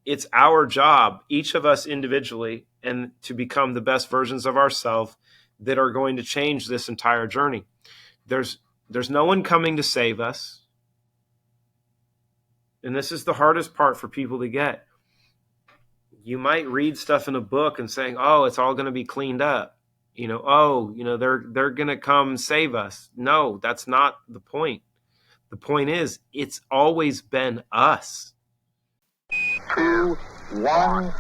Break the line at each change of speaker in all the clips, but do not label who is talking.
it's our job, each of us individually, and to become the best versions of ourselves that are going to change this entire journey. There's no one coming to save us. And this is the hardest part for people to get. You might read stuff in a book and saying, oh, it's all going to be cleaned up. They're going to come save us. No, that's not the point. The point is, it's always been us.
2, 1, 0.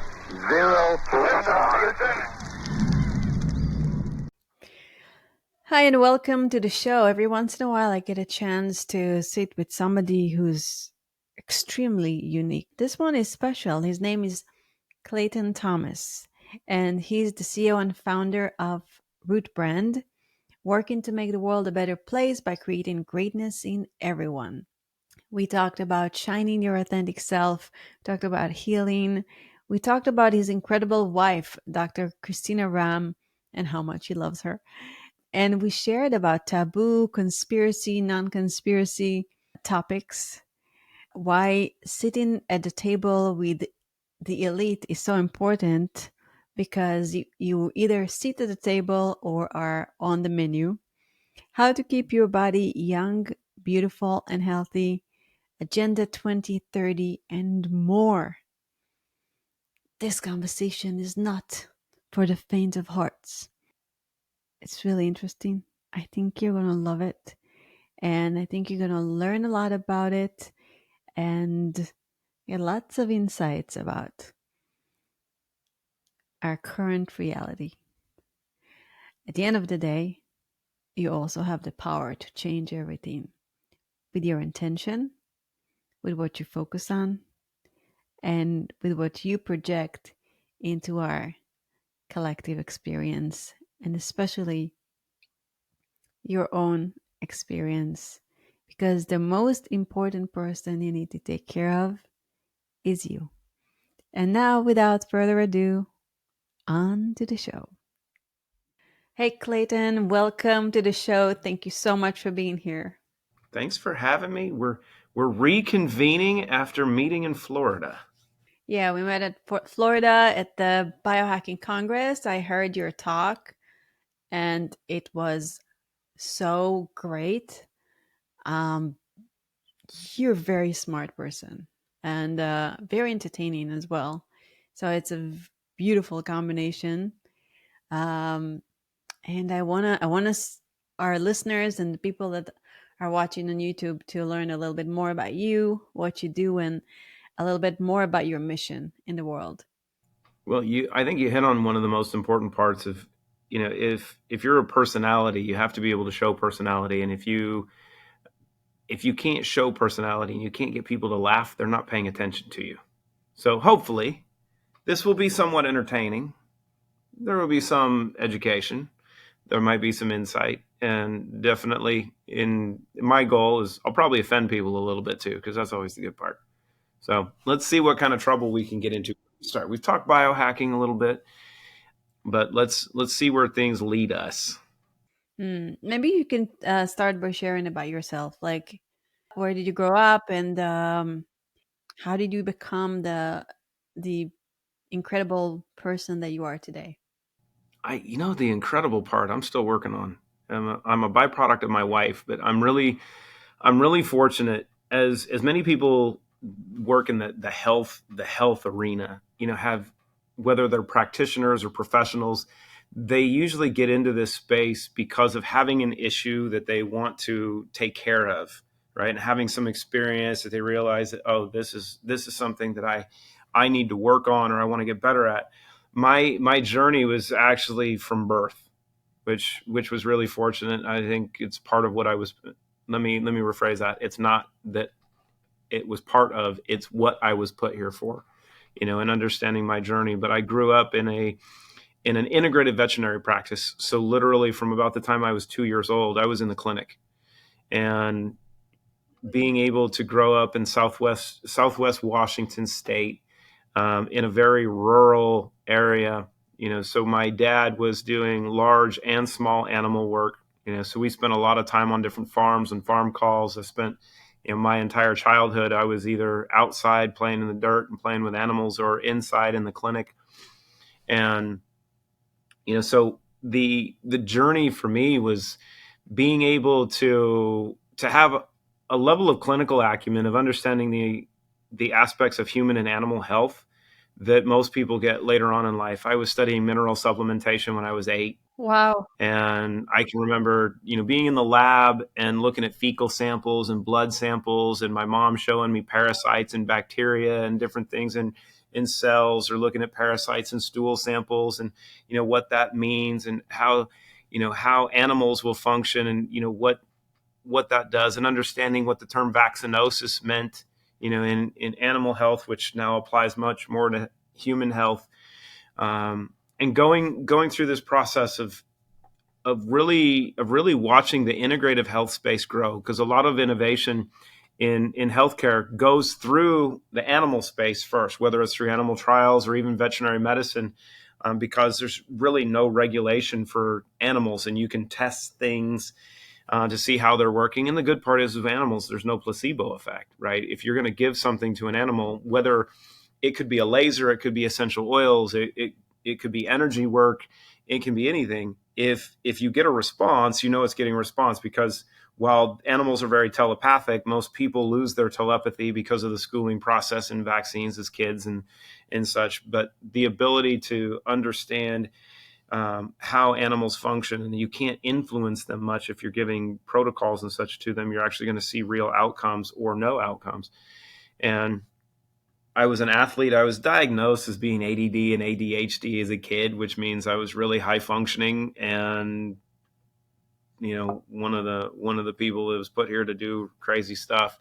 Hi, and welcome to the show. Every once in a while, I get a chance to sit with somebody who's extremely unique. This one is special. His name is Clayton Thomas, and he's the CEO and founder of Root Brand, working to make the world a better place by creating greatness in everyone. We talked about shining your authentic self, talked about healing. We talked about his incredible wife, Dr. Christina Rahm, and how much he loves her. And we shared about taboo, conspiracy, non-conspiracy topics, why sitting at the table with the elite is so important, because you either sit at the table or are on the menu, how to keep your body young, beautiful, and healthy, Agenda 2030, and more. This conversation is not for the faint of hearts. It's really interesting. I think you're going to love it. And I think you're going to learn a lot about it and get lots of insights about our current reality. At the end of the day, you also have the power to change everything with your intention, with what you focus on, and with what you project into our collective experience, and especially your own experience, because the most important person you need to take care of is you. And now, without further ado, on to the show. Hey, Clayton, welcome to the show. Thank you so much for being here.
Thanks for having me. We're reconvening after meeting in Florida.
Yeah, we met at Florida at the Biohacking Congress. I heard your talk, and it was so great. You're a very smart person and very entertaining as well. So it's a beautiful combination. And I wanna our listeners and the people that are watching on YouTube to learn a little bit more about you, what you do, and a little bit more about your mission in the world.
Well, I think you hit on one of the most important parts of, if you're a personality, you have to be able to show personality. And if you can't show personality and you can't get people to laugh, they're not paying attention to you. So hopefully this will be somewhat entertaining. There will be some education. There might be some insight. And definitely my goal is I'll probably offend people a little bit too, because that's always the good part. So let's see what kind of trouble we can get into. Start. We've talked biohacking a little bit, but let's see where things lead us.
Maybe you can start by sharing about yourself. Like, where did you grow up, and how did you become the incredible person that you are today?
The incredible part I'm still working on. I'm a byproduct of my wife, but I'm really fortunate, as many people work in the health arena, have, whether they're practitioners or professionals, they usually get into this space because of having an issue that they want to take care of, right? And having some experience that they realize that, oh, this is something that I need to work on, or I want to get better at. My journey was actually from birth, which was really fortunate. I think it's part of what I was. Let me rephrase that. It's not that it was part of, it's what I was put here for, and understanding my journey. But I grew up in an integrative veterinary practice. So literally from about the time I was 2 years old, I was in the clinic. And being able to grow up in Southwest Washington State, in a very rural area, so my dad was doing large and small animal work, so we spent a lot of time on different farms and farm calls. I spent my entire childhood, I was either outside playing in the dirt and playing with animals, or inside in the clinic. And, so the journey for me was being able to have a level of clinical acumen of understanding the aspects of human and animal health that most people get later on in life. I was studying mineral supplementation when I was 8.
Wow.
And I can remember, being in the lab and looking at fecal samples and blood samples, and my mom showing me parasites and bacteria and different things in cells, or looking at parasites in stool samples, and, what that means, and how animals will function, and, what that does, and understanding what the term vaccinosis meant, in animal health, which now applies much more to human health. And going through this process of really watching the integrative health space grow, because a lot of innovation in healthcare goes through the animal space first, whether it's through animal trials or even veterinary medicine, because there's really no regulation for animals, and you can test things to see how they're working. And the good part is, with animals, there's no placebo effect, right? If you're going to give something to an animal, whether it could be a laser, it could be essential oils, it could be energy work, it can be anything. If you get a response, it's getting a response, because while animals are very telepathic, most people lose their telepathy because of the schooling process and vaccines as kids and such. But the ability to understand how animals function, and you can't influence them much if you're giving protocols and such to them, you're actually going to see real outcomes or no outcomes. And I was an athlete. I was diagnosed as being ADD and ADHD as a kid, which means I was really high functioning, and one of the people that was put here to do crazy stuff.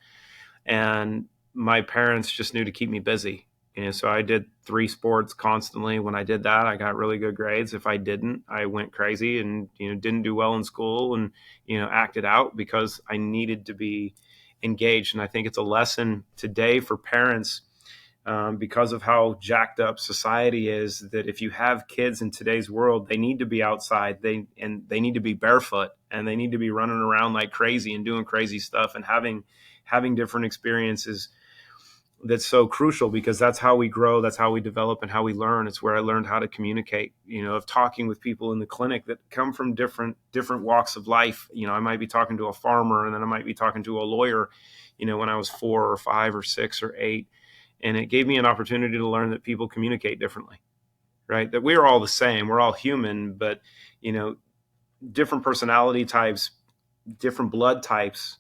And my parents just knew to keep me busy. So I did 3 sports constantly. When I did that, I got really good grades. If I didn't, I went crazy and didn't do well in school, and acted out, because I needed to be engaged. And I think it's a lesson today for parents, because of how jacked up society is, that if you have kids in today's world, they need to be outside. They need to be barefoot, and they need to be running around like crazy and doing crazy stuff, and having different experiences. That's so crucial, because that's how we grow, that's how we develop, and how we learn. It's where I learned how to communicate, of talking with people in the clinic that come from different walks of life. I might be talking to a farmer, and then I might be talking to a lawyer, when I was 4 or 5 or 6 or 8. And it gave me an opportunity to learn that people communicate differently, right? That we're all the same. We're all human, but, different personality types, different blood types,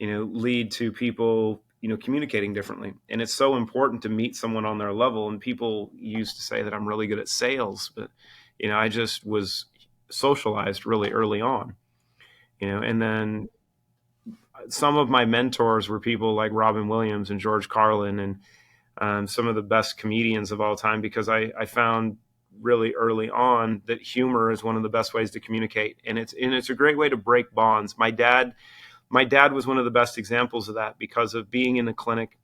lead to people, communicating differently. And it's so important to meet someone on their level. And people used to say that I'm really good at sales, but, I just was socialized really early on, and then some of my mentors were people like Robin Williams and George Carlin, and some of the best comedians of all time, because I found really early on that humor is one of the best ways to communicate. And it's a great way to break bonds. My dad was one of the best examples of that, because of being in the clinic,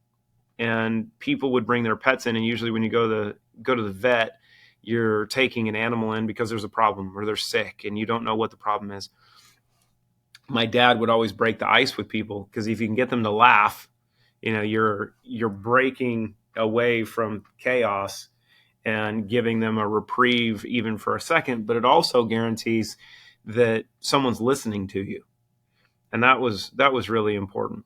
and people would bring their pets in. And usually when you go to the vet, you're taking an animal in because there's a problem, or they're sick and you don't know what the problem is. My dad would always break the ice with people, because if you can get them to laugh, you're breaking away from chaos and giving them a reprieve, even for a second. But it also guarantees that someone's listening to you, and that was really important.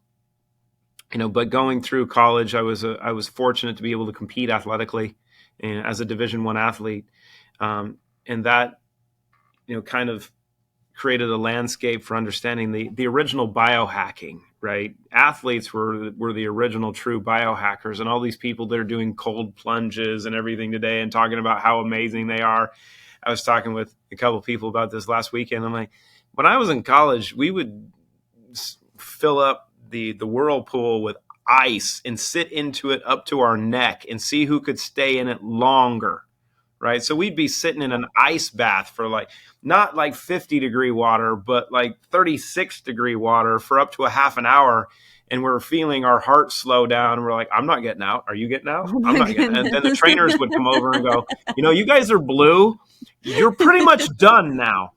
But going through college, I was fortunate to be able to compete athletically, as a Division I athlete, and that kind of created a landscape for understanding the original biohacking, right? Athletes were the original true biohackers, and all these people that are doing cold plunges and everything today and talking about how amazing they are. I was talking with a couple of people about this last weekend. I'm like, when I was in college, we would fill up the whirlpool with ice and sit into it up to our neck and see who could stay in it longer. Right. So we'd be sitting in an ice bath for not 50-degree water, but 36-degree water for up to a half an hour. And we're feeling our heart slow down. And we're like, I'm not getting out. Are you getting out?
Oh
I'm
my
not getting out. And then the
goodness.
trainers would come over and go, you guys are blue. You're pretty much done now.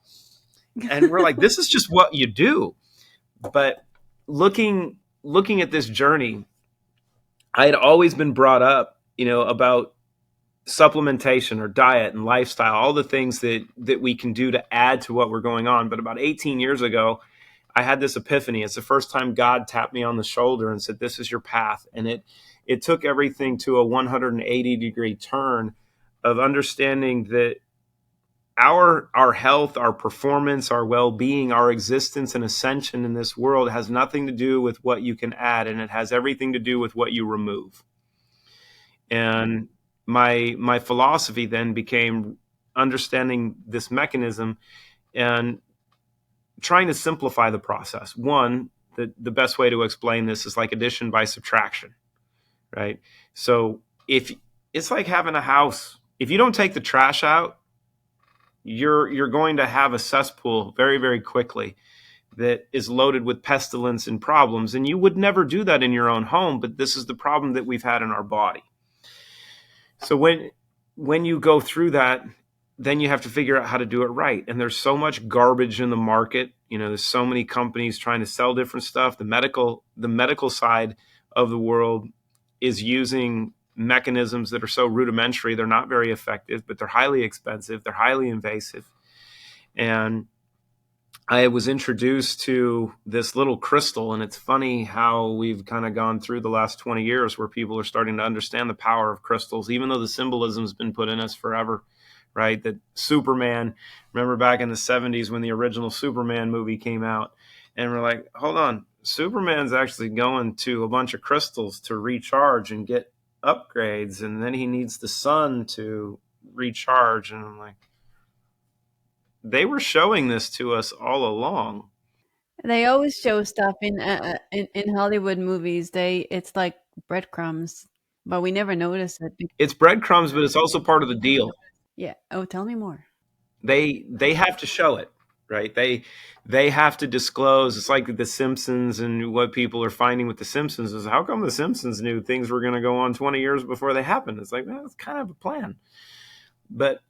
And we're like, this is just what you do. But looking looking at this journey, I had always been brought up, about supplementation or diet and lifestyle, all the things that we can do to add to what we're going on. But about 18 years ago, I had this epiphany. It's the first time God tapped me on the shoulder and said, "This is your path." And it took everything to a 180-degree turn of understanding that our health, our performance, our well-being, our existence and ascension in this world has nothing to do with what you can add, and it has everything to do with what you remove. And my philosophy then became understanding this mechanism and trying to simplify the process. One, the best way to explain this is like addition by subtraction, right? So if it's like having a house, if you don't take the trash out, you're going to have a cesspool very, very quickly that is loaded with pestilence and problems. And you would never do that in your own home, but this is the problem that we've had in our body. So when you go through that, then you have to figure out how to do it right. And there's so much garbage in the market. There's so many companies trying to sell different stuff. The medical side of the world is using mechanisms that are so rudimentary. They're not very effective, but they're highly expensive. They're highly invasive. And I was introduced to this little crystal, and it's funny how we've kind of gone through the last 20 years where people are starting to understand the power of crystals, even though the symbolism has been put in us forever, right? That Superman, remember back in the 70s when the original Superman movie came out, and we're like, hold on, Superman's actually going to a bunch of crystals to recharge and get upgrades, and then he needs the sun to recharge. And I'm like, they were showing this to us all along.
They always show stuff in Hollywood movies. It's like breadcrumbs, but we never notice it.
It's breadcrumbs, but it's also part of the deal.
Yeah. Oh, tell me more.
They have to show it, right? They have to disclose. It's like the Simpsons, and what people are finding with the Simpsons is, how come the Simpsons knew things were going to go on 20 years before they happened? It's like, well, it's kind of a plan. But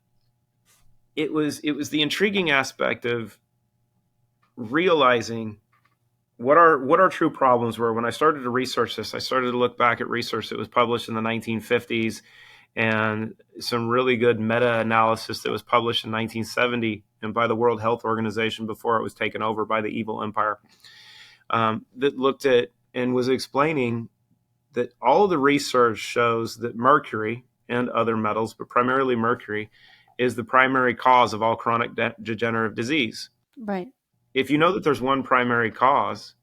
it was the intriguing aspect of realizing what our true problems were. When I started to research this, I started to look back at research that was published in the 1950s and some really good meta-analysis that was published in 1970 and by the World Health Organization before it was taken over by the evil empire, that looked at and was explaining that all of the research shows that mercury and other metals, but primarily mercury, is the primary cause of all chronic degenerative disease.
Right.
If you know that there's one primary cause,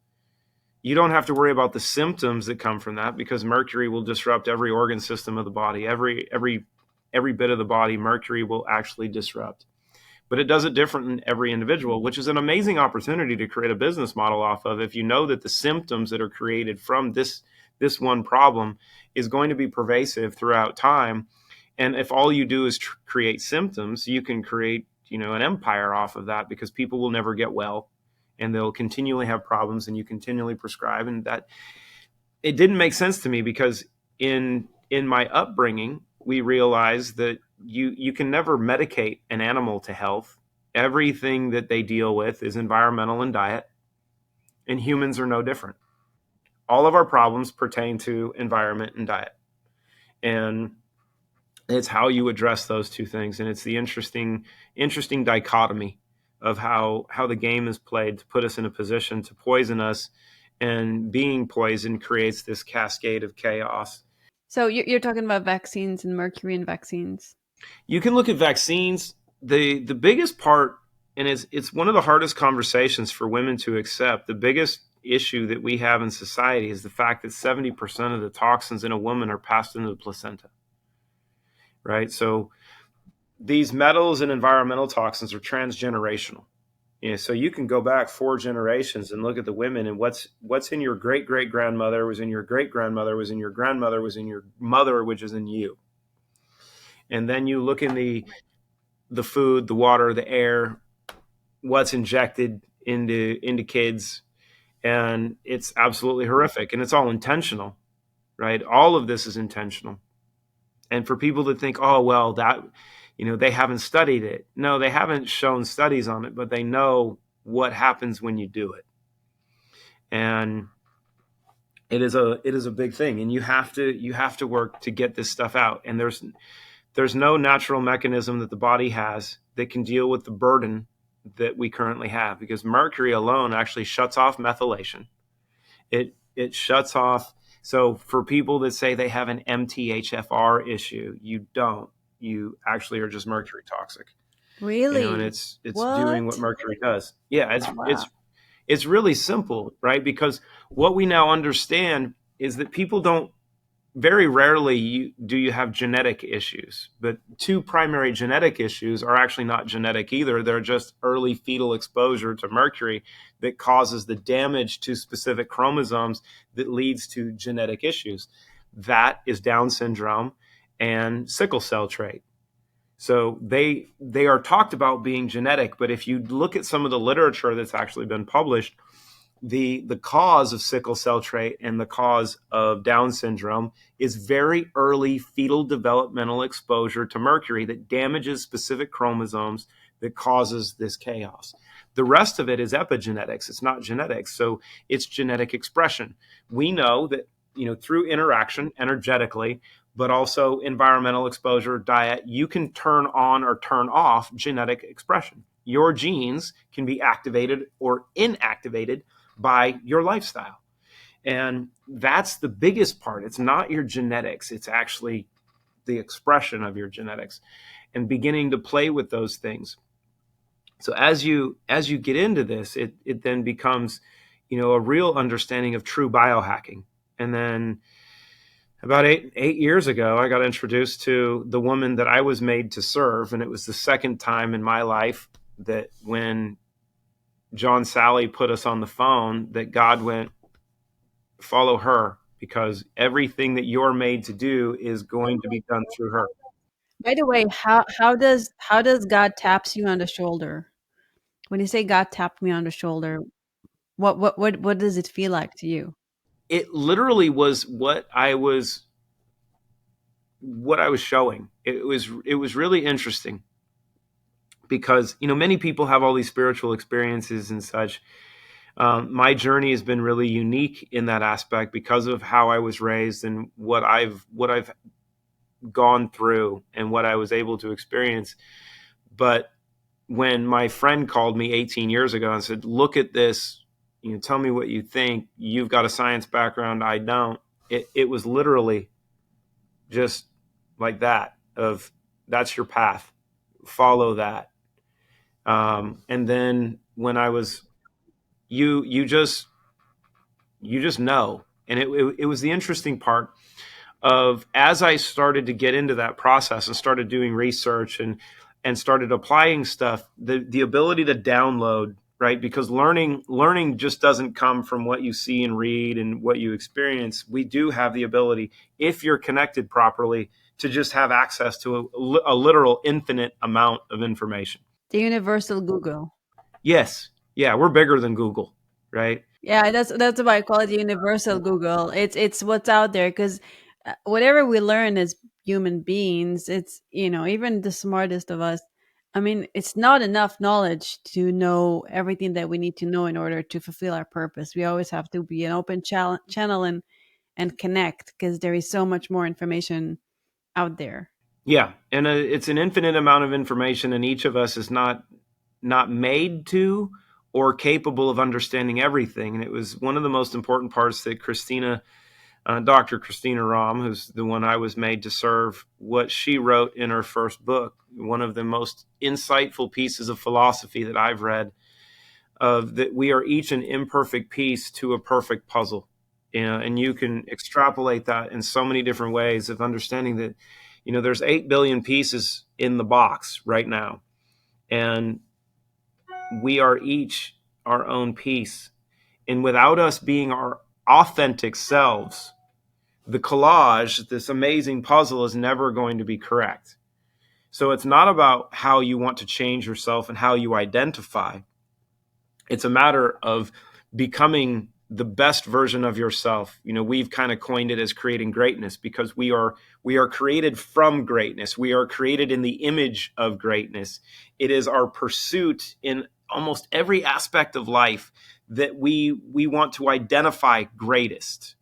you don't have to worry about the symptoms that come from that, because mercury will disrupt every organ system of the body. Every bit of the body, mercury will actually disrupt. But it does it different in every individual, which is an amazing opportunity to create a business model off of. If you know that the symptoms that are created from this one problem is going to be pervasive throughout time, and if all you do is create symptoms, you can create an empire off of that, because people will never get well and they'll continually have problems, and you continually prescribe. And that, it didn't make sense to me, because in my upbringing, we realized that you can never medicate an animal to health. Everything that they deal with is environmental and diet, and humans are no different. All of our problems pertain to environment and diet. And it's how you address those two things. And it's the interesting dichotomy of how the game is played to put us in a position to poison us, and being poisoned creates this cascade of chaos.
So you're talking about vaccines and mercury in vaccines.
You can look at vaccines. The biggest part, and it's one of the hardest conversations for women to accept, the biggest issue that we have in society is the fact that 70% of the toxins in a woman are passed into the placenta. Right? So these metals and environmental toxins are transgenerational. So you can go back 4 generations and look at the women, and what's in your great-great-grandmother was in your great-grandmother was in your grandmother was in your mother, which is in you. And then you look in the food, the water, the air, what's injected into kids, and it's absolutely horrific, and it's all intentional, right? All of this is intentional. And for people to think, oh, well, that, they haven't studied it. No, they haven't shown studies on it, but they know what happens when you do it. And it is a big thing, and you have to work to get this stuff out. And there's no natural mechanism that the body has that can deal with the burden that we currently have, because mercury alone actually shuts off methylation. It shuts off. So for people that say they have an MTHFR issue, you don't. You actually are just mercury toxic. And
Really?
it's doing what
What?
mercury does. Yeah, it's
Wow.
it's it's really simple, right? Because what we now understand is that people don't, very rarely do you have genetic issues, but two primary genetic issues are actually not genetic either. They're just early fetal exposure to mercury that causes the damage to specific chromosomes that leads to genetic issues. That is Down syndrome and sickle cell trait. So they are talked about being genetic, but if you look at some of the literature that's actually been published, the cause of sickle cell trait and the cause of Down syndrome is very early fetal developmental exposure to mercury that damages specific chromosomes that causes this chaos. The rest of it is epigenetics. It's not genetics. So it's genetic expression. We know that, through interaction energetically, but also environmental exposure, diet, you can turn on or turn off genetic expression. Your genes can be activated or inactivated by your lifestyle. And that's the biggest part. It's not your genetics, it's actually the expression of your genetics and beginning to play with those things. So as you get into this, it then becomes, a real understanding of true biohacking. And then about eight years ago, I got introduced to the woman that I was made to serve. And it was the second time in my life that when John Sally put us on the phone, that God went, follow her, because everything that you're made to do is going to be done through her.
By the way, how does God taps you on the shoulder? When you say God tapped me on the shoulder, what does it feel like to you?
It literally was what I was showing. It was really interesting because many people have all these spiritual experiences and such. My journey has been really unique in that aspect because of how I was raised and what I've gone through and what I was able to experience. But when my friend called me 18 years ago and said, "Look at this, tell me what you think. You've got a science background, I don't." It was literally just like that. Of that's your path, follow that. And then when I was you just know, and it was the interesting part of, as I started to get into that process and started doing research and started applying stuff, the ability to download, right? Because learning just doesn't come from what you see and read and what you experience. We do have the ability, if you're connected properly, to just have access to a literal infinite amount of information.
The universal Google.
Yes, yeah, we're bigger than Google, right?
Yeah, that's why I call it universal Google. It's what's out there because whatever we learn as human beings, it's even the smartest of us. I mean, it's not enough knowledge to know everything that we need to know in order to fulfill our purpose. We always have to be an open channel and connect because there is so much more information out there.
Yeah, and it's an infinite amount of information, and each of us is not made to or capable of understanding everything. And it was one of the most important parts that Dr. Christina Rahm, who's the one I was made to serve, what she wrote in her first book, one of the most insightful pieces of philosophy that I've read, of that we are each an imperfect piece to a perfect puzzle. And you can extrapolate that in so many different ways of understanding that, there's 8 billion pieces in the box right now. And we are each our own piece. And without us being our authentic selves, the collage, this amazing puzzle, is never going to be correct. So it's not about how you want to change yourself and how you identify. It's a matter of becoming the best version of yourself. We've kind of coined it as creating greatness, because we are created from greatness. We are created in the image of greatness. It is our pursuit in almost every aspect of life that we want to identify greatest.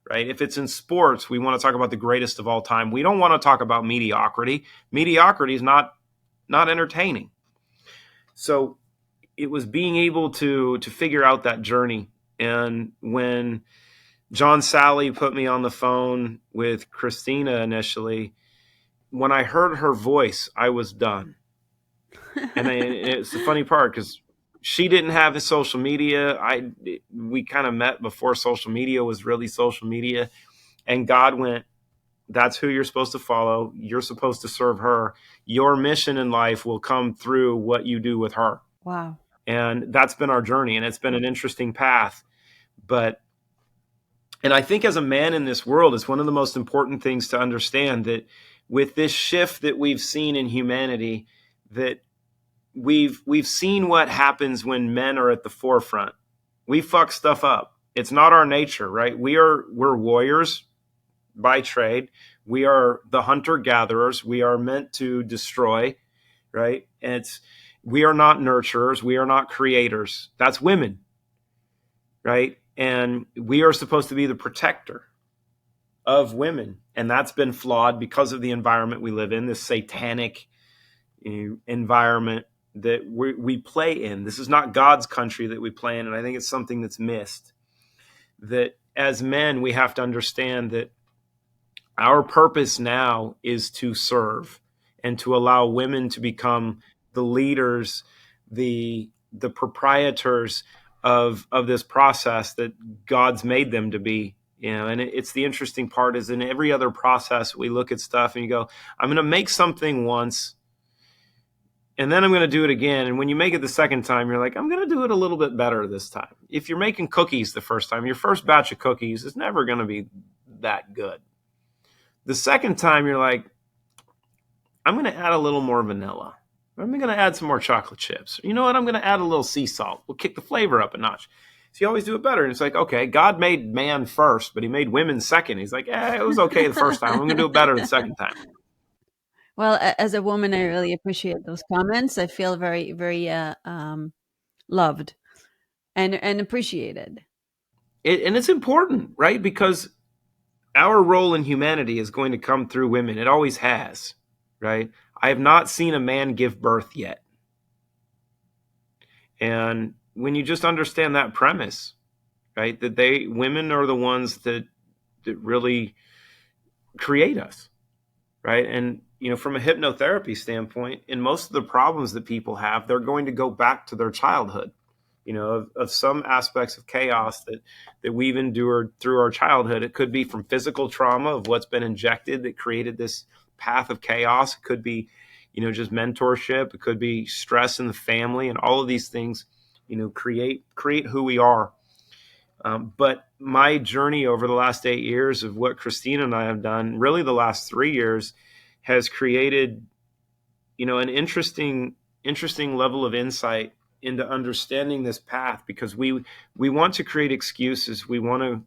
right? If it's in sports, we want to talk about the greatest of all time. We don't want to talk about mediocrity. Mediocrity is not entertaining. So it was being able to figure out that journey. And when John Sally put me on the phone with Christina initially, when I heard her voice, I was done. And it's the funny part because she didn't have his social media. We kind of met before social media was really social media. And God went, that's who you're supposed to follow. You're supposed to serve her. Your mission in life will come through what you do with her.
Wow.
And that's been our journey. And it's been an interesting path. And I think as a man in this world, it's one of the most important things to understand that with this shift that we've seen in humanity, that we've seen what happens when men are at the forefront. We fuck stuff up. It's not our nature, right? We're warriors by trade. We are the hunter-gatherers. We are meant to destroy, right? We are not nurturers. We are not creators. That's women, right? And we are supposed to be the protector of women. And that's been flawed because of the environment we live in, this satanic environment that we play in. This is not God's country that we play in. And I think it's something that's missed. That as men, we have to understand that our purpose now is to serve and to allow women to become the leaders, the proprietors of this process that God's made them to be. And it's the interesting part is in every other process, we look at stuff and you go, I'm going to make something once and then I'm going to do it again. And when you make it the second time, you're like, I'm going to do it a little bit better this time. If you're making cookies the first time, your first batch of cookies is never going to be that good. The second time, you're like, I'm going to add a little more vanilla. I'm going to add some more chocolate chips. You know what? I'm going to add a little sea salt. We'll kick the flavor up a notch. So you always do it better. And it's like, okay, God made man first, but he made women second. He's like, it was okay the first time. I'm going to do it better the second time.
Well, as a woman, I really appreciate those comments. I feel very, very loved and appreciated.
And it's important, right? Because our role in humanity is going to come through women. It always has, right? I have not seen a man give birth yet. And when you just understand that premise, right, that women are the ones that really create us, right? And, from a hypnotherapy standpoint, in most of the problems that people have, they're going to go back to their childhood, of some aspects of chaos that we've endured through our childhood. It could be from physical trauma of what's been injected that created this path of chaos. It could be, just mentorship. It could be stress in the family, and all of these things, create who we are. But my journey over the last 8 years of what Christina and I have done, really the last 3 years, has created, an interesting level of insight into understanding this path, because we want to create excuses. We want to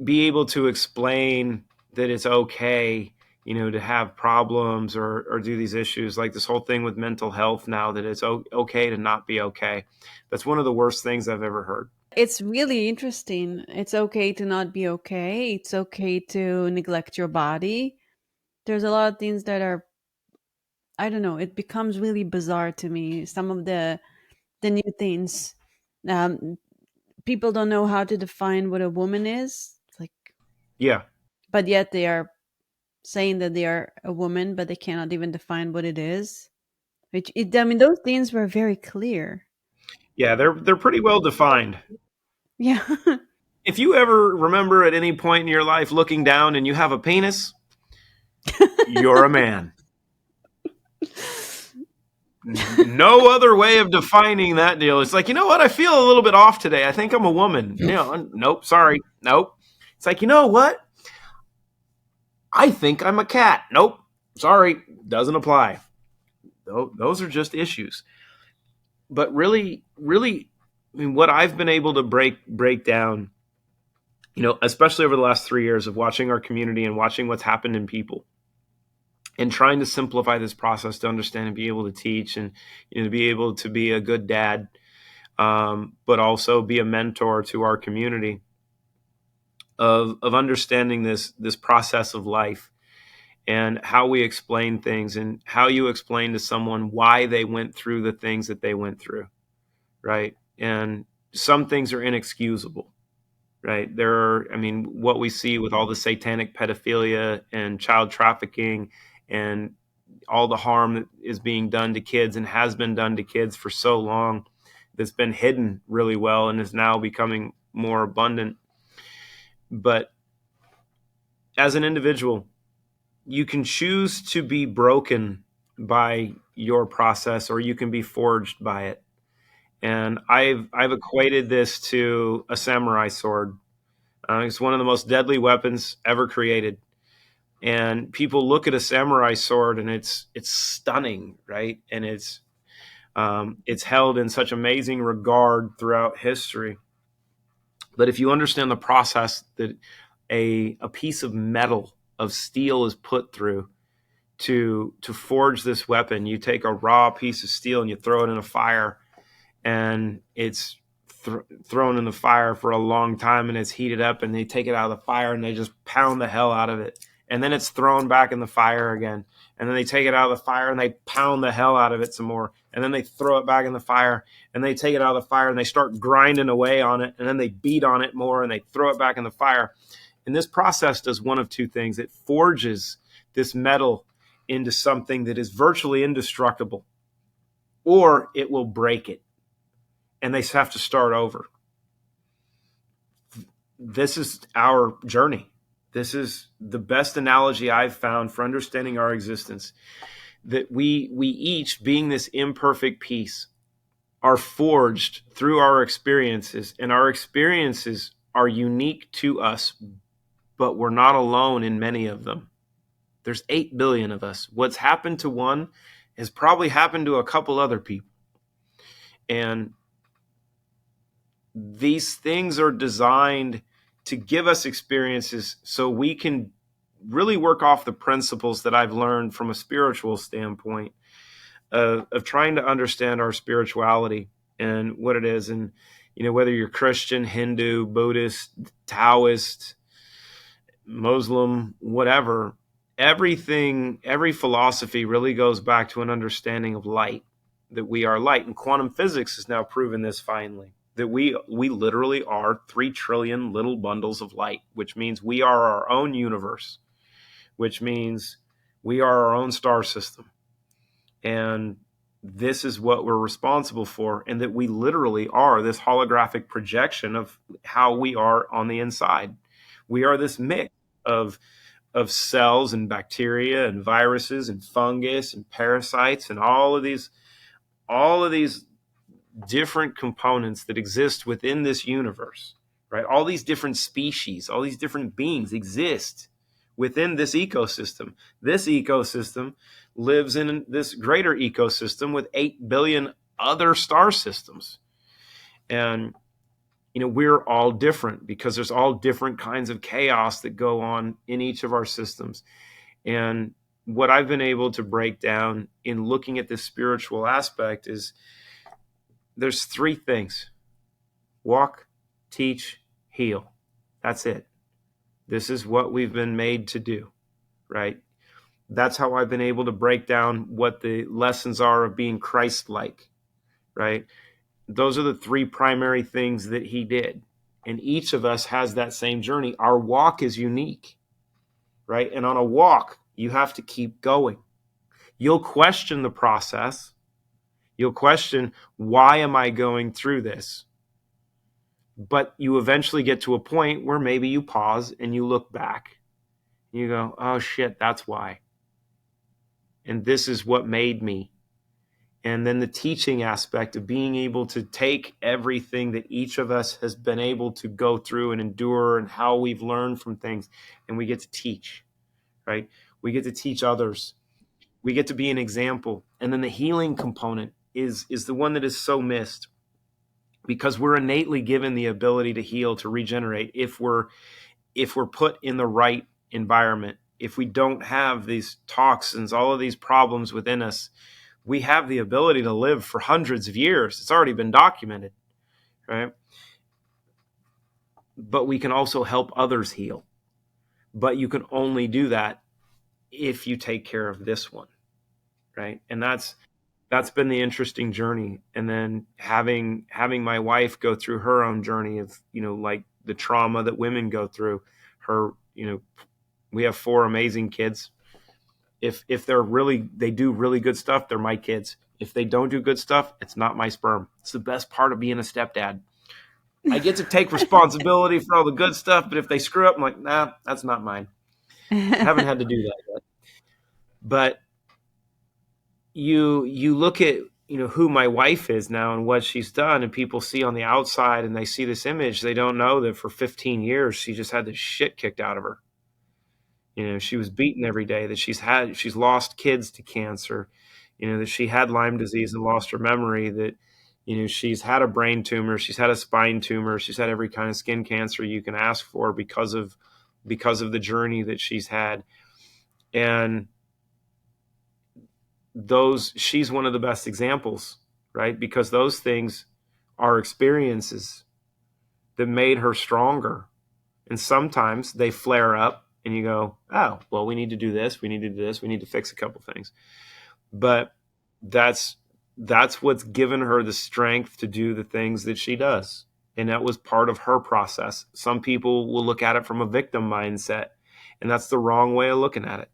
be able to explain that it's okay, to have problems or do these issues, like this whole thing with mental health now, that it's okay to not be okay. That's one of the worst things I've ever heard.
It's really interesting. It's okay to not be okay. It's okay to neglect your body. There's a lot of things that are, I don't know, it becomes really bizarre to me. Some of the new things. People don't know how to define what a woman is. It's like,
Yeah.
but yet they are saying that they are a woman, but they cannot even define what it is. Those things were very clear.
Yeah, they're pretty well defined.
Yeah.
If you ever remember at any point in your life looking down and you have a penis, you're a man. No other way of defining that deal. It's like, you know what? I feel a little bit off today. I think I'm a woman. Nope, sorry. Nope. It's like, you know what? I think I'm a cat. Nope. Sorry. Doesn't apply. Those are just issues. But really, what I've been able to break down, especially over the last 3 years of watching our community and watching what's happened in people, and trying to simplify this process to understand and be able to teach and to be able to be a good dad, but also be a mentor to our community. of understanding this process of life and how we explain things and how you explain to someone why they went through the things that they went through, right? And some things are inexcusable, right? What we see with all the satanic pedophilia and child trafficking and all the harm that is being done to kids and has been done to kids for so long, that's been hidden really well and is now becoming more abundant. But as an individual, you can choose to be broken by your process, or you can be forged by it. And I've equated this to a samurai sword. It's one of the most deadly weapons ever created. And people look at a samurai sword and it's stunning, right? And it's held in such amazing regard throughout history. But if you understand the process that a piece of metal, of steel, is put through to forge this weapon, you take a raw piece of steel and you throw it in a fire, and it's thrown in the fire for a long time, and it's heated up, and they take it out of the fire and they just pound the hell out of it, and then it's thrown back in the fire again, and then they take it out of the fire and they pound the hell out of it some more, and then they throw it back in the fire, and they take it out of the fire and they start grinding away on it, and then they beat on it more and they throw it back in the fire. And this process does one of two things. It forges this metal into something that is virtually indestructible, or it will break it and they have to start over. This is our journey. This is the best analogy I've found for understanding our existence, that we each, being this imperfect piece, are forged through our experiences, and our experiences are unique to us, but we're not alone in many of them. There's 8 billion of us. What's happened to one has probably happened to a couple other people. And these things are designed to give us experiences so we can really work off the principles that I've learned from a spiritual standpoint of trying to understand our spirituality and what it is. And, whether you're Christian, Hindu, Buddhist, Taoist, Muslim, whatever, every philosophy really goes back to an understanding of light, that we are light. And quantum physics has now proven this finally, that we literally are 3 trillion little bundles of light, which means we are our own universe, which means we are our own star system. And this is what we're responsible for, and that we literally are this holographic projection of how we are on the inside. We are this mix of cells and bacteria and viruses and fungus and parasites and all of these different components that exist within this universe, right? All these different species, all these different beings exist within this ecosystem. This ecosystem lives in this greater ecosystem with 8 billion other star systems. And, we're all different because there's all different kinds of chaos that go on in each of our systems. And what I've been able to break down in looking at this spiritual aspect is there's 3 things: walk, teach, heal. That's it. This is what we've been made to do, right? That's how I've been able to break down what the lessons are of being Christ-like, right? Those are the 3 primary things that he did. And each of us has that same journey. Our walk is unique, right? And on a walk, you have to keep going. You'll question the process. You'll question, why am I going through this? But you eventually get to a point where maybe you pause and you look back. You go, oh shit, that's why. And this is what made me. And then the teaching aspect of being able to take everything that each of us has been able to go through and endure and how we've learned from things, and we get to teach, right? We get to teach others. We get to be an example. And then the healing component is the one that is so missed, because we're innately given the ability to heal, to regenerate, if we're put in the right environment. If we don't have these toxins, all of these problems within us, we have the ability to live for hundreds of years. It's already been documented, right? but we can also help others heal. But you can only do that if you take care of this one, right? And that's been the interesting journey. And then having my wife go through her own journey of, like the trauma that women go through. Her, we have 4 amazing kids. If they do really good stuff, they're my kids. If they don't do good stuff, it's not my sperm. It's the best part of being a stepdad. I get to take responsibility for all the good stuff, but if they screw up, I'm like, nah, that's not mine. Haven't had to do that yet. But you look at who my wife is now and what she's done, and people see on the outside and they see this image, they don't know that for 15 years she just had the shit kicked out of her. She was beaten every day, that she's lost kids to cancer, that she had Lyme disease and lost her memory, that she's had a brain tumor, she's had a spine tumor, she's had every kind of skin cancer you can ask for because of the journey that she's had. And she's one of the best examples, right? Because those things are experiences that made her stronger. And sometimes they flare up and you go, oh, well, we need to do this, we need to do this, we need to fix a couple things. But that's what's given her the strength to do the things that she does. And that was part of her process. Some people will look at it from a victim mindset, and that's the wrong way of looking at it.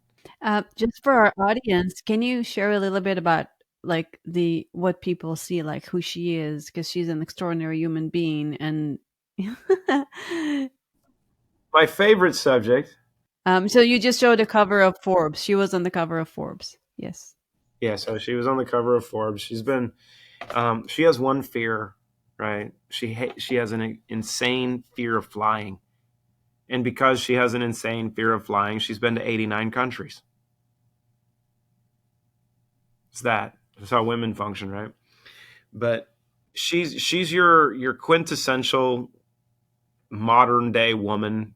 Just for our audience, can you share a little bit about like what people see, like who she is, because she's an extraordinary human being, and
My favorite subject.
so you just showed the cover of Forbes. She was on the cover of Forbes. Yes.
Yeah, so she was on the cover of Forbes. She has one fear, right? She has an insane fear of flying. And because she has an insane fear of flying, she's been to 89 countries. That's how women function, right? But she's your quintessential modern day woman,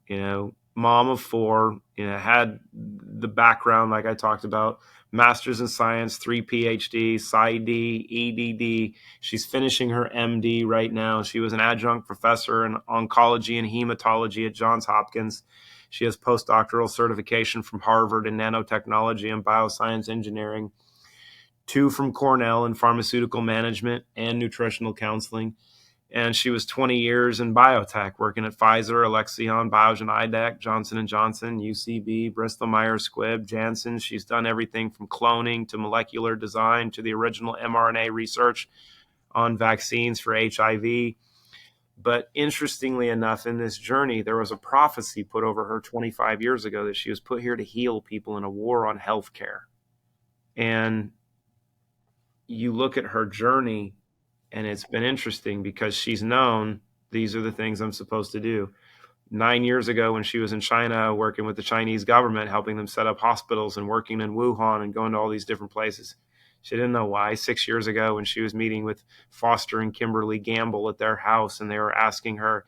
mom of 4, had the background like I talked about, master's in science, 3 PhDs, PsyD, EDD. She's finishing her MD right now. She was an adjunct professor in oncology and hematology at Johns Hopkins. She has postdoctoral certification from Harvard in nanotechnology and bioscience engineering, 2 from Cornell in pharmaceutical management and nutritional counseling. And she was 20 years in biotech, working at Pfizer, Alexion, Biogen, IDEC, Johnson & Johnson, UCB, Bristol Myers Squibb, Janssen. She's done everything from cloning to molecular design to the original mRNA research on vaccines for HIV. But interestingly enough, in this journey, there was a prophecy put over her 25 years ago that she was put here to heal people in a war on healthcare. And you look at her journey, and it's been interesting because she's known these are the things I'm supposed to do. 9 years ago, when she was in China working with the Chinese government, helping them set up hospitals and working in Wuhan and going to all these different places, she didn't know why. 6 years ago, when she was meeting with Foster and Kimberly Gamble at their house, and they were asking her,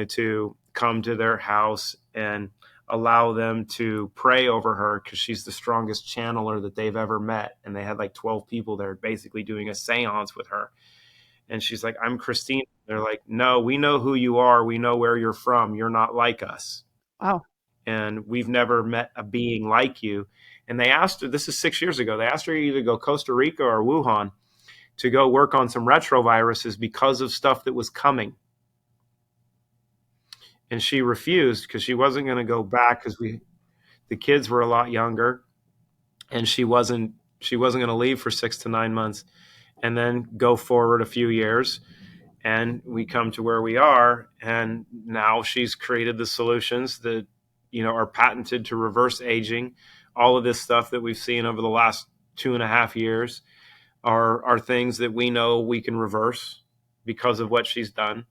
to come to their house and allow them to pray over her because she's the strongest channeler that they've ever met. And they had like 12 people there basically doing a seance with her. And she's like, I'm Christina. They're like, no, we know who you are. We know where you're from. You're not like us.
Wow.
And we've never met a being like you. And they asked her, this is 6 years ago, they asked her either to go Costa Rica or Wuhan to go work on some retroviruses because of stuff that was coming. And she refused because she wasn't going to go back because the kids were a lot younger, and she wasn't going to leave for 6 to 9 months and then go forward a few years. And we come to where we are, and now she's created the solutions that are patented to reverse aging. All of this stuff that we've seen over the last 2.5 years are things that we know we can reverse because of what she's done.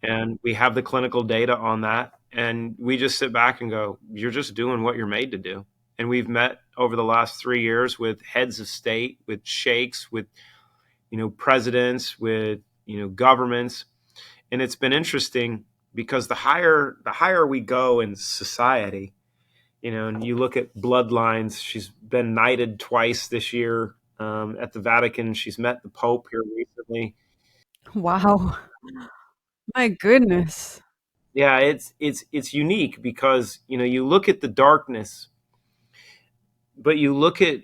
And we have the clinical data on that. And we just sit back and go, you're just doing what you're made to do. And we've met over the last 3 years with heads of state, with sheikhs, with, presidents, with, governments. And it's been interesting because the higher we go in society, and you look at bloodlines, she's been knighted twice this year at the Vatican. She's met the Pope here recently.
Wow. My goodness.
Yeah, it's unique because, you look at the darkness, but you look at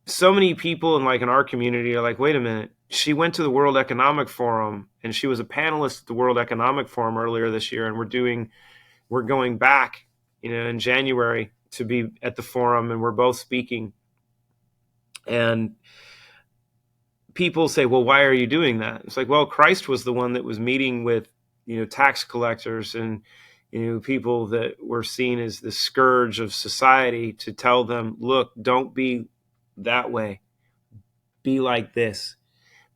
so many people in our community are like, wait a minute, she went to the World Economic Forum and she was a panelist at the World Economic Forum earlier this year, and we're going back, in January to be at the forum, and we're both speaking. And people say, well, why are you doing that? It's like, well, Christ was the one that was meeting with, tax collectors and, people that were seen as the scourge of society, to tell them, look, don't be that way, be like this.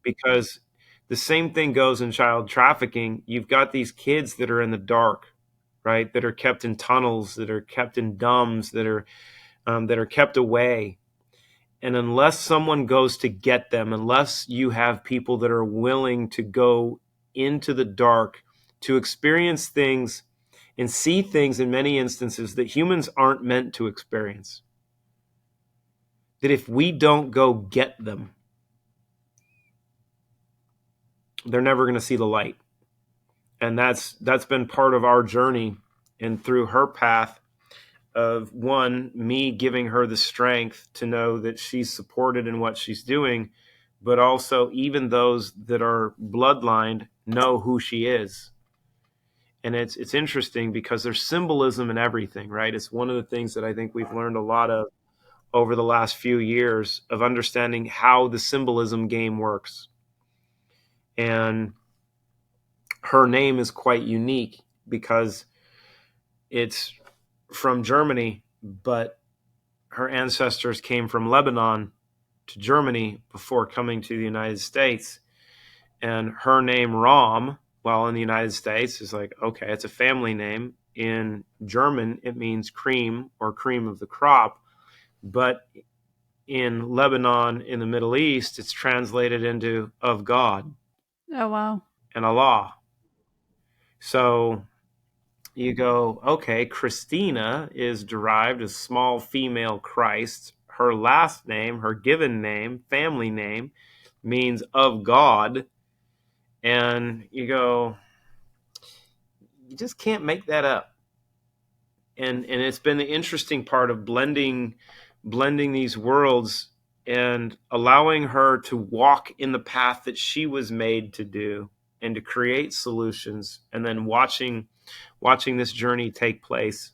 Because the same thing goes in child trafficking. You've got these kids that are in the dark, right? That are kept in tunnels, that are kept in dumbs, that are kept away. And unless someone goes to get them, unless you have people that are willing to go into the dark to experience things and see things in many instances that humans aren't meant to experience, that if we don't go get them, they're never going to see the light. And that's been part of our journey. And through her path of, one, me giving her the strength to know that she's supported in what she's doing, but also even those that are bloodlined know who she is. And it's interesting because there's symbolism in everything, right? It's one of the things that I think we've learned a lot of over the last few years, of understanding how the symbolism game works. And her name is quite unique because it's from Germany, but her ancestors came from Lebanon to Germany before coming to the United States. And her name, Rahm, while in the United States, is like, okay, it's a family name. In German, it means cream or cream of the crop. But in Lebanon, in the Middle East, it's translated into of God
Oh, wow.
and Allah. So you go, okay, Christina is derived as small female Christ. Her last name, her given name, family name, means of God. And you go, you just can't make that up. And it's been the interesting part of blending these worlds and allowing her to walk in the path that she was made to do, and to create solutions, and then watching this journey take place,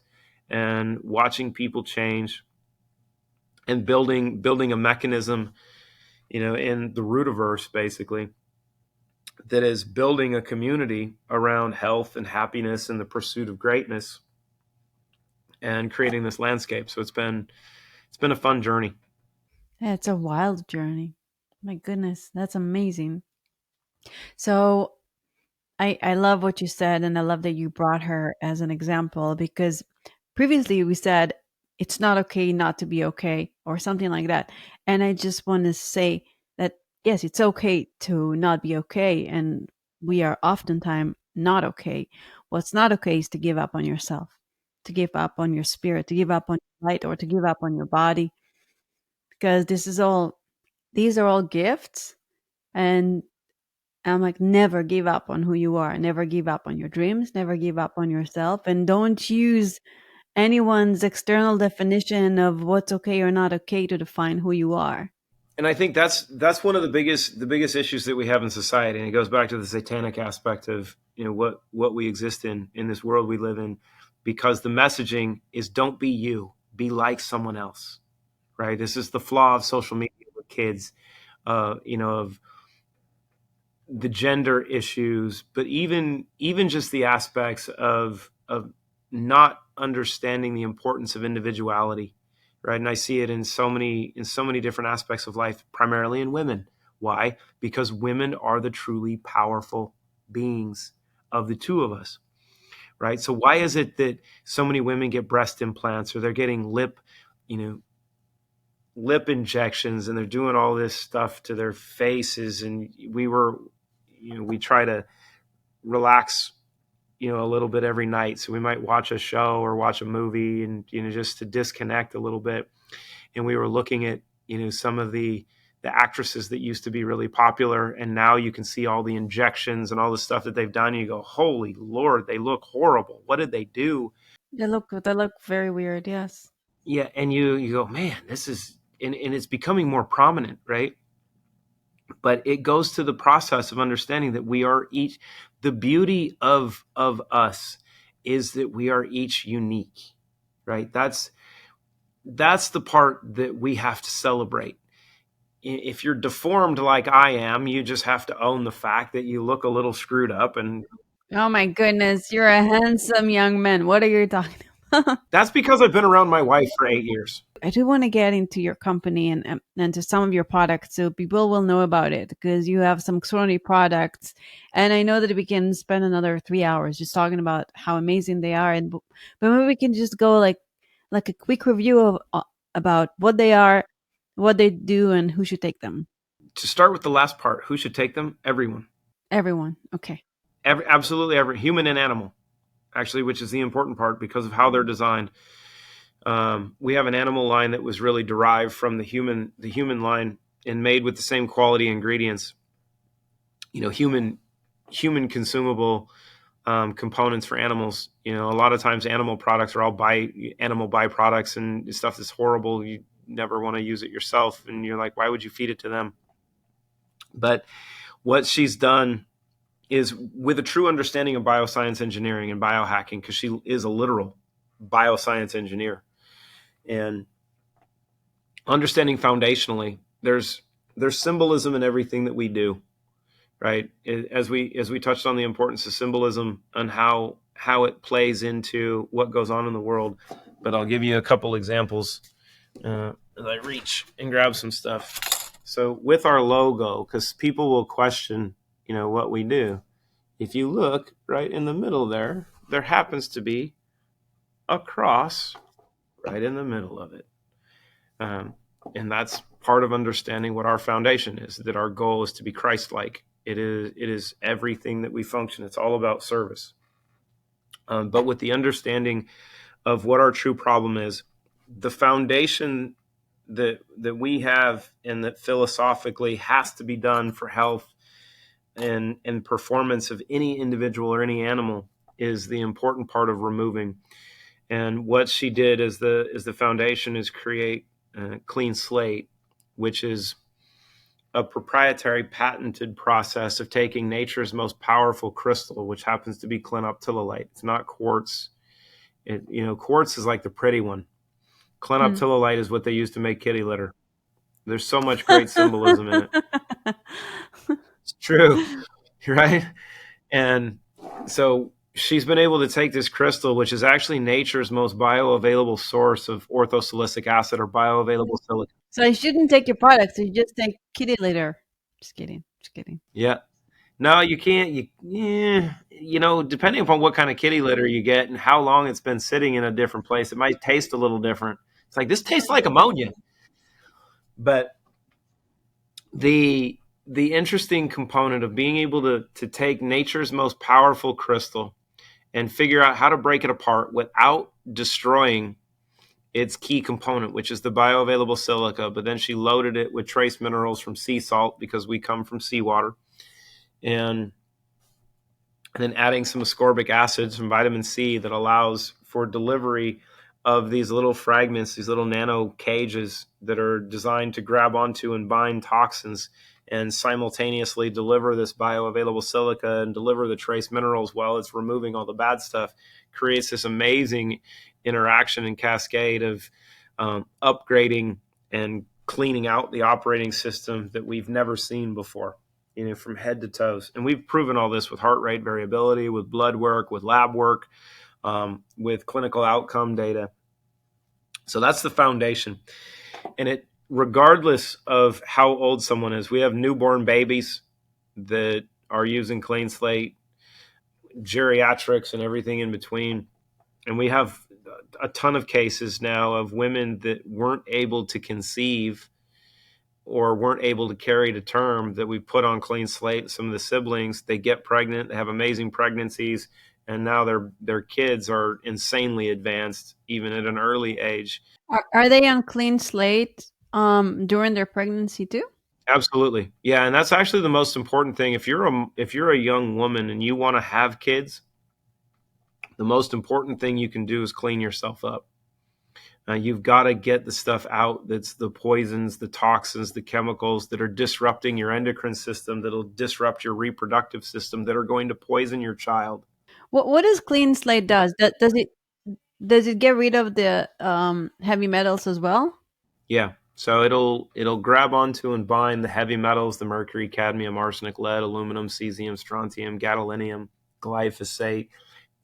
and watching people change, and building a mechanism, in the rootverse, basically, that is building a community around health and happiness and the pursuit of greatness, and creating this landscape. So it's been a fun journey.
Yeah, it's a wild journey. My goodness, that's amazing. So I love what you said, and I love that you brought her as an example, because previously we said it's not okay not to be okay, or something like that. And I just want to say that yes, it's okay to not be okay, and we are oftentimes not okay. What's not okay is to give up on yourself, to give up on your spirit, to give up on your light, or to give up on your body, because these are all gifts. And I'm like, never give up on who you are. Never give up on your dreams. Never give up on yourself. And don't use anyone's external definition of what's okay or not okay to define who you are.
And I think that's one of the biggest issues that we have in society, and it goes back to the satanic aspect of, what we exist in this world we live in, because the messaging is, don't be you, be like someone else, right? This is the flaw of social media with kids, of the gender issues, but even just the aspects of not understanding the importance of individuality, right? And I see it in so many different aspects of life, primarily in women. Why? Because women are the truly powerful beings of the two of us, right? So why is it that so many women get breast implants, or they're getting you know, lip injections, and they're doing all this stuff to their faces? And we try to relax, a little bit every night. So we might watch a show or watch a movie, and, just to disconnect a little bit. And we were looking at, some of the actresses that used to be really popular, and now you can see all the injections and all the stuff that they've done. And you go, holy Lord, they look horrible. What did they do?
They look very weird. Yes.
Yeah, and you go, man, this is, and it's becoming more prominent, right? But it goes to the process of understanding that we are each, the beauty of us is that we are each unique, right? That's the part that we have to celebrate. If you're deformed like I am, you just have to own the fact that you look a little screwed up. And
Oh my goodness, you're a handsome young man. What are you talking about?
that's because I've been around my wife for 8 years.
I do want to get into your company and to some of your products so people will know about it, because you have some extraordinary products. And I know that we can spend another 3 hours just talking about how amazing they are. But maybe we can just go like a quick review of about what they are, what they do, and who should take them.
To start with the last part, who should take them? Everyone.
Everyone. Okay.
Absolutely every human and animal, actually, which is the important part because of how they're designed. We have an animal line that was really derived from the human line and made with the same quality ingredients. Human consumable components for animals. A lot of times animal products are all animal byproducts and stuff that's horrible. You never want to use it yourself, and you're like, why would you feed it to them? But what she's done is, with a true understanding of bioscience engineering and biohacking, because she is a literal bioscience engineer, and understanding foundationally, there's symbolism in everything that we do, right? As we touched on the importance of symbolism and how it plays into what goes on in the world. But I'll give you a couple examples as I reach and grab some stuff. So with our logo, because people will question, what we do. If you look right in the middle there happens to be a cross right in the middle of it. And that's part of understanding what our foundation is, that our goal is to be Christ-like. It is everything that we function. It's all about service. But with the understanding of what our true problem is, the foundation that we have and that philosophically has to be done for health and performance of any individual or any animal is the important part of removing. And what she did as the foundation is create a clean slate, which is a proprietary patented process of taking nature's most powerful crystal, which happens to be clinoptilolite. It's not quartz. Quartz is like the pretty one. Clinoptilolite is what they use to make kitty litter. There's so much great symbolism in it. It's true, right? And so she's been able to take this crystal, which is actually nature's most bioavailable source of orthosilicic acid or bioavailable silica.
So you shouldn't take your products. You just take kitty litter. Just kidding.
Yeah. No, you can't. Depending upon what kind of kitty litter you get and how long it's been sitting in a different place, it might taste a little different. It's like, this tastes like ammonia. But the interesting component of being able to take nature's most powerful crystal and figure out how to break it apart without destroying its key component, which is the bioavailable silica. But then she loaded it with trace minerals from sea salt, because we come from seawater, and then adding some ascorbic acids from vitamin C that allows for delivery of these little fragments, these little nano cages that are designed to grab onto and bind toxins and simultaneously deliver this bioavailable silica and deliver the trace minerals while it's removing all the bad stuff, creates this amazing interaction and cascade of upgrading and cleaning out the operating system that we've never seen before, from head to toes. And we've proven all this with heart rate variability, with blood work, with lab work, with clinical outcome data. So that's the foundation. And regardless of how old someone is, we have newborn babies that are using Clean Slate, geriatrics, and everything in between. And we have a ton of cases now of women that weren't able to conceive or weren't able to carry to term that we put on Clean Slate. Some of the siblings, they get pregnant, they have amazing pregnancies, and now their kids are insanely advanced, even at an early age.
Are they on Clean Slate during their pregnancy too?
Absolutely. Yeah, and that's actually the most important thing. If you're a young woman and you want to have kids, the most important thing you can do is clean yourself up. You've got to get the stuff out that's the poisons, the toxins, the chemicals that are disrupting your endocrine system, that'll disrupt your reproductive system, that are going to poison your child.
What does clean slate does? Does it get rid of the heavy metals as well?
Yeah. So it'll grab onto and bind the heavy metals, the mercury, cadmium, arsenic, lead, aluminum, cesium, strontium, gadolinium, glyphosate,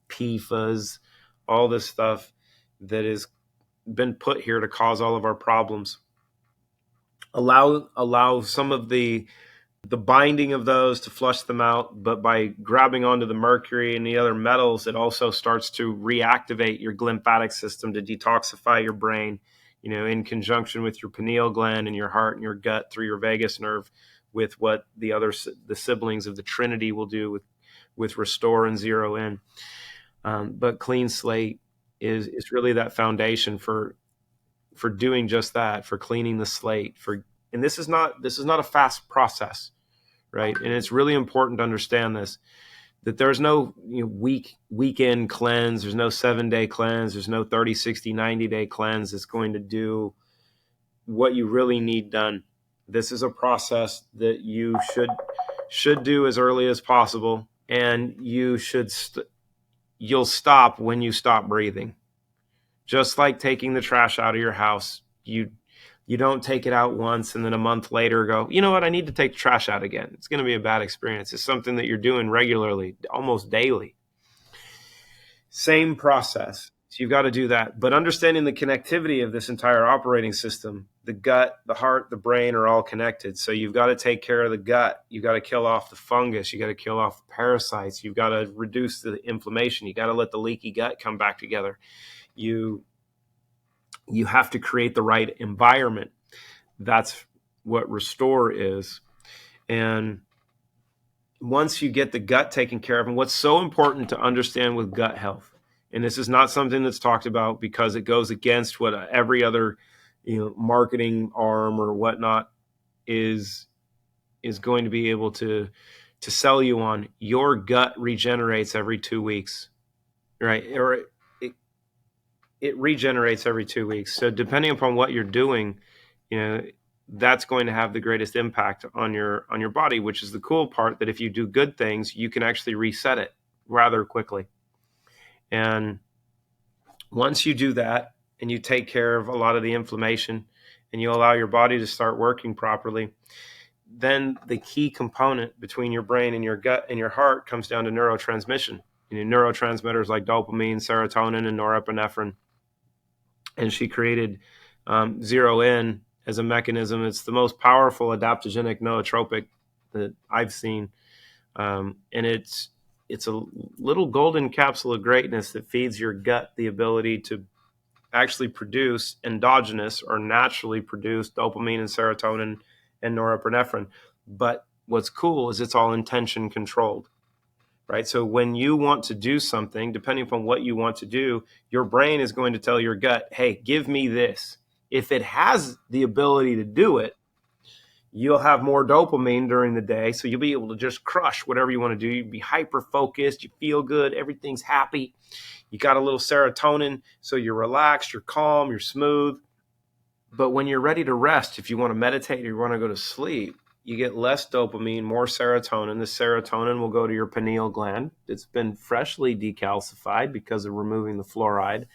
PFAS, all this stuff that has been put here to cause all of our problems. Allow some of the binding of those to flush them out, but by grabbing onto the mercury and the other metals, it also starts to reactivate your lymphatic system to detoxify your brain, in conjunction with your pineal gland and your heart and your gut through your vagus nerve, with what the siblings of the Trinity will do with restore and zero in. But clean slate is really that foundation for doing just that, for cleaning the slate. And this is not a fast process, right? And it's really important to understand this, that there's no weekend cleanse, there's no 7-day cleanse, there's no 30, 60, 90-day cleanse that's going to do what you really need done. This is a process that you should do as early as possible, and you'll stop when you stop breathing. Just like taking the trash out of your house, you don't take it out once and then a month later go, you know what, I need to take the trash out again. It's going to be a bad experience. It's something that you're doing regularly, almost daily. Same process. So you've got to do that. But understanding the connectivity of this entire operating system, the gut, the heart, the brain are all connected. So you've got to take care of the gut. You've got to kill off the fungus. You got to kill off the parasites. You've got to reduce the inflammation. You got to let the leaky gut come back together. You have to create the right environment. That's what restore is. And once you get the gut taken care of, and what's so important to understand with gut health, and this is not something that's talked about because it goes against what every other marketing arm or whatnot is going to be able to sell you on. Your gut regenerates every 2 weeks, right? Or it regenerates every 2 weeks. So depending upon what you're doing, that's going to have the greatest impact on your body, which is the cool part, that if you do good things, you can actually reset it rather quickly. And once you do that and you take care of a lot of the inflammation and you allow your body to start working properly, then the key component between your brain and your gut and your heart comes down to neurotransmission. Neurotransmitters like dopamine, serotonin, and norepinephrine. And she created zero in as a mechanism. It's the most powerful adaptogenic nootropic that I've seen. And it's a little golden capsule of greatness that feeds your gut the ability to actually produce endogenous or naturally produced dopamine and serotonin and norepinephrine. But what's cool is it's all intention controlled. Right? So when you want to do something, depending upon what you want to do, your brain is going to tell your gut, hey, give me this. If it has the ability to do it, you'll have more dopamine during the day. So you'll be able to just crush whatever you want to do. You'll be hyper focused. You feel good. Everything's happy. You got a little serotonin. So you're relaxed, you're calm, you're smooth. But when you're ready to rest, if you want to meditate or you want to go to sleep, you get less dopamine, more serotonin. The serotonin will go to your pineal gland. It's been freshly decalcified because of removing the fluoride,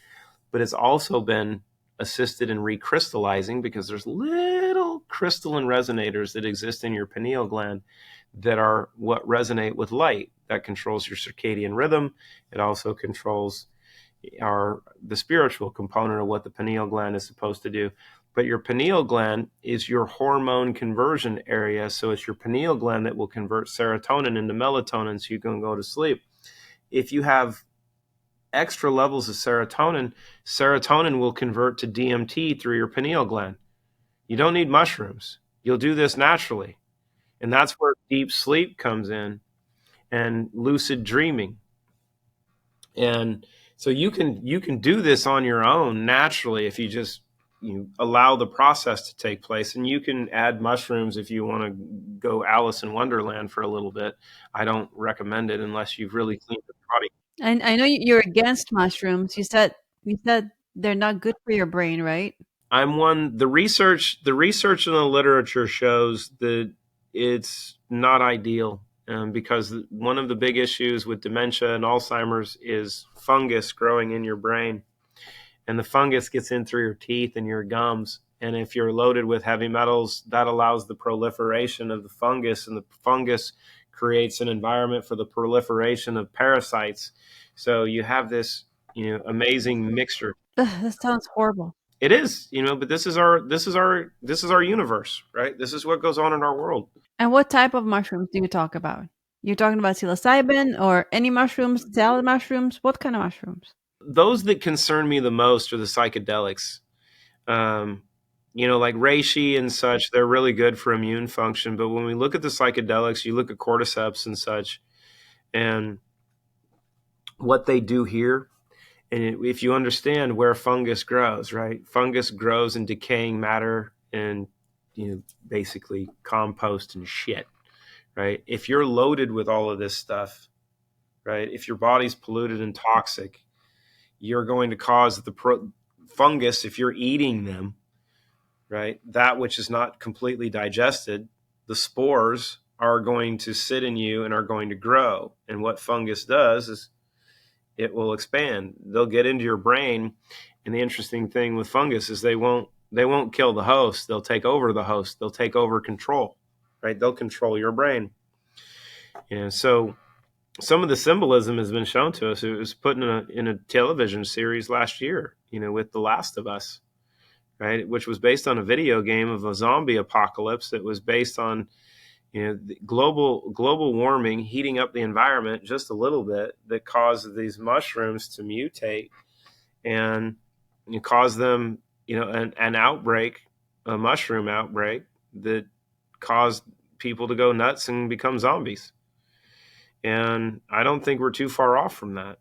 but it's also been assisted in recrystallizing because there's little crystalline resonators that exist in your pineal gland that are what resonate with light. That controls your circadian rhythm. It also controls the spiritual component of what the pineal gland is supposed to do. But your pineal gland is your hormone conversion area. So it's your pineal gland that will convert serotonin into melatonin so you can go to sleep. If you have extra levels of serotonin, serotonin will convert to DMT through your pineal gland. You don't need mushrooms. You'll do this naturally. And that's where deep sleep comes in and lucid dreaming. And so you can do this on your own naturally if you just you allow the process to take place. And you can add mushrooms if you want to go Alice in Wonderland for a little bit. I don't recommend it unless you've really cleaned the body.
And I know you're against mushrooms. You said they're not good for your brain, right?
I'm one. The research in the literature shows that it's not ideal, because one of the big issues with dementia and Alzheimer's is fungus growing in your brain, and the fungus gets in through your teeth and your gums. And if you're loaded with heavy metals, that allows the proliferation of the fungus, and the fungus creates an environment for the proliferation of parasites. So you have this, amazing mixture.
Ugh, that sounds horrible.
It is, but this is our universe, right? This is what goes on in our world.
And what type of mushrooms do you talk about? You're talking about psilocybin or any mushrooms, salad mushrooms? What kind of mushrooms?
Those that concern me the most are the psychedelics. Like reishi and such, they're really good for immune function. But when we look at the psychedelics, you look at cordyceps and such, and what they do here. And if you understand where fungus grows, right? Fungus grows in decaying matter and, basically compost and shit, right? If you're loaded with all of this stuff, right? If your body's polluted and toxic, you're going to cause the fungus, if you're eating them, right? That which is not completely digested, the spores are going to sit in you and are going to grow. And what fungus does is it will expand. They'll get into your brain. And the interesting thing with fungus is they won't kill the host. They'll take over the host. They'll take over control, right? They'll control your brain. So some of the symbolism has been shown to us. It was put in a television series last year, with The Last of Us, right? Which was based on a video game of a zombie apocalypse that was based on, the global warming, heating up the environment just a little bit, that caused these mushrooms to mutate and cause them, an outbreak, a mushroom outbreak that caused people to go nuts and become zombies. And I don't think we're too far off from that,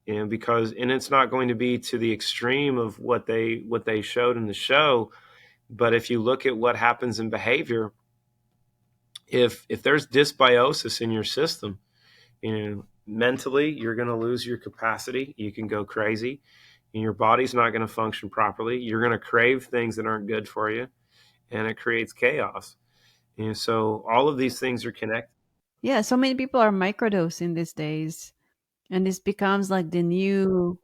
because it's not going to be to the extreme of what they showed in the show. But if you look at what happens in behavior, if there's dysbiosis in your system, mentally, you're going to lose your capacity. You can go crazy, and your body's not going to function properly. You're going to crave things that aren't good for you, and it creates chaos. And so all of these things are connected.
Yeah, so many people are microdosing these days, and this becomes like the new.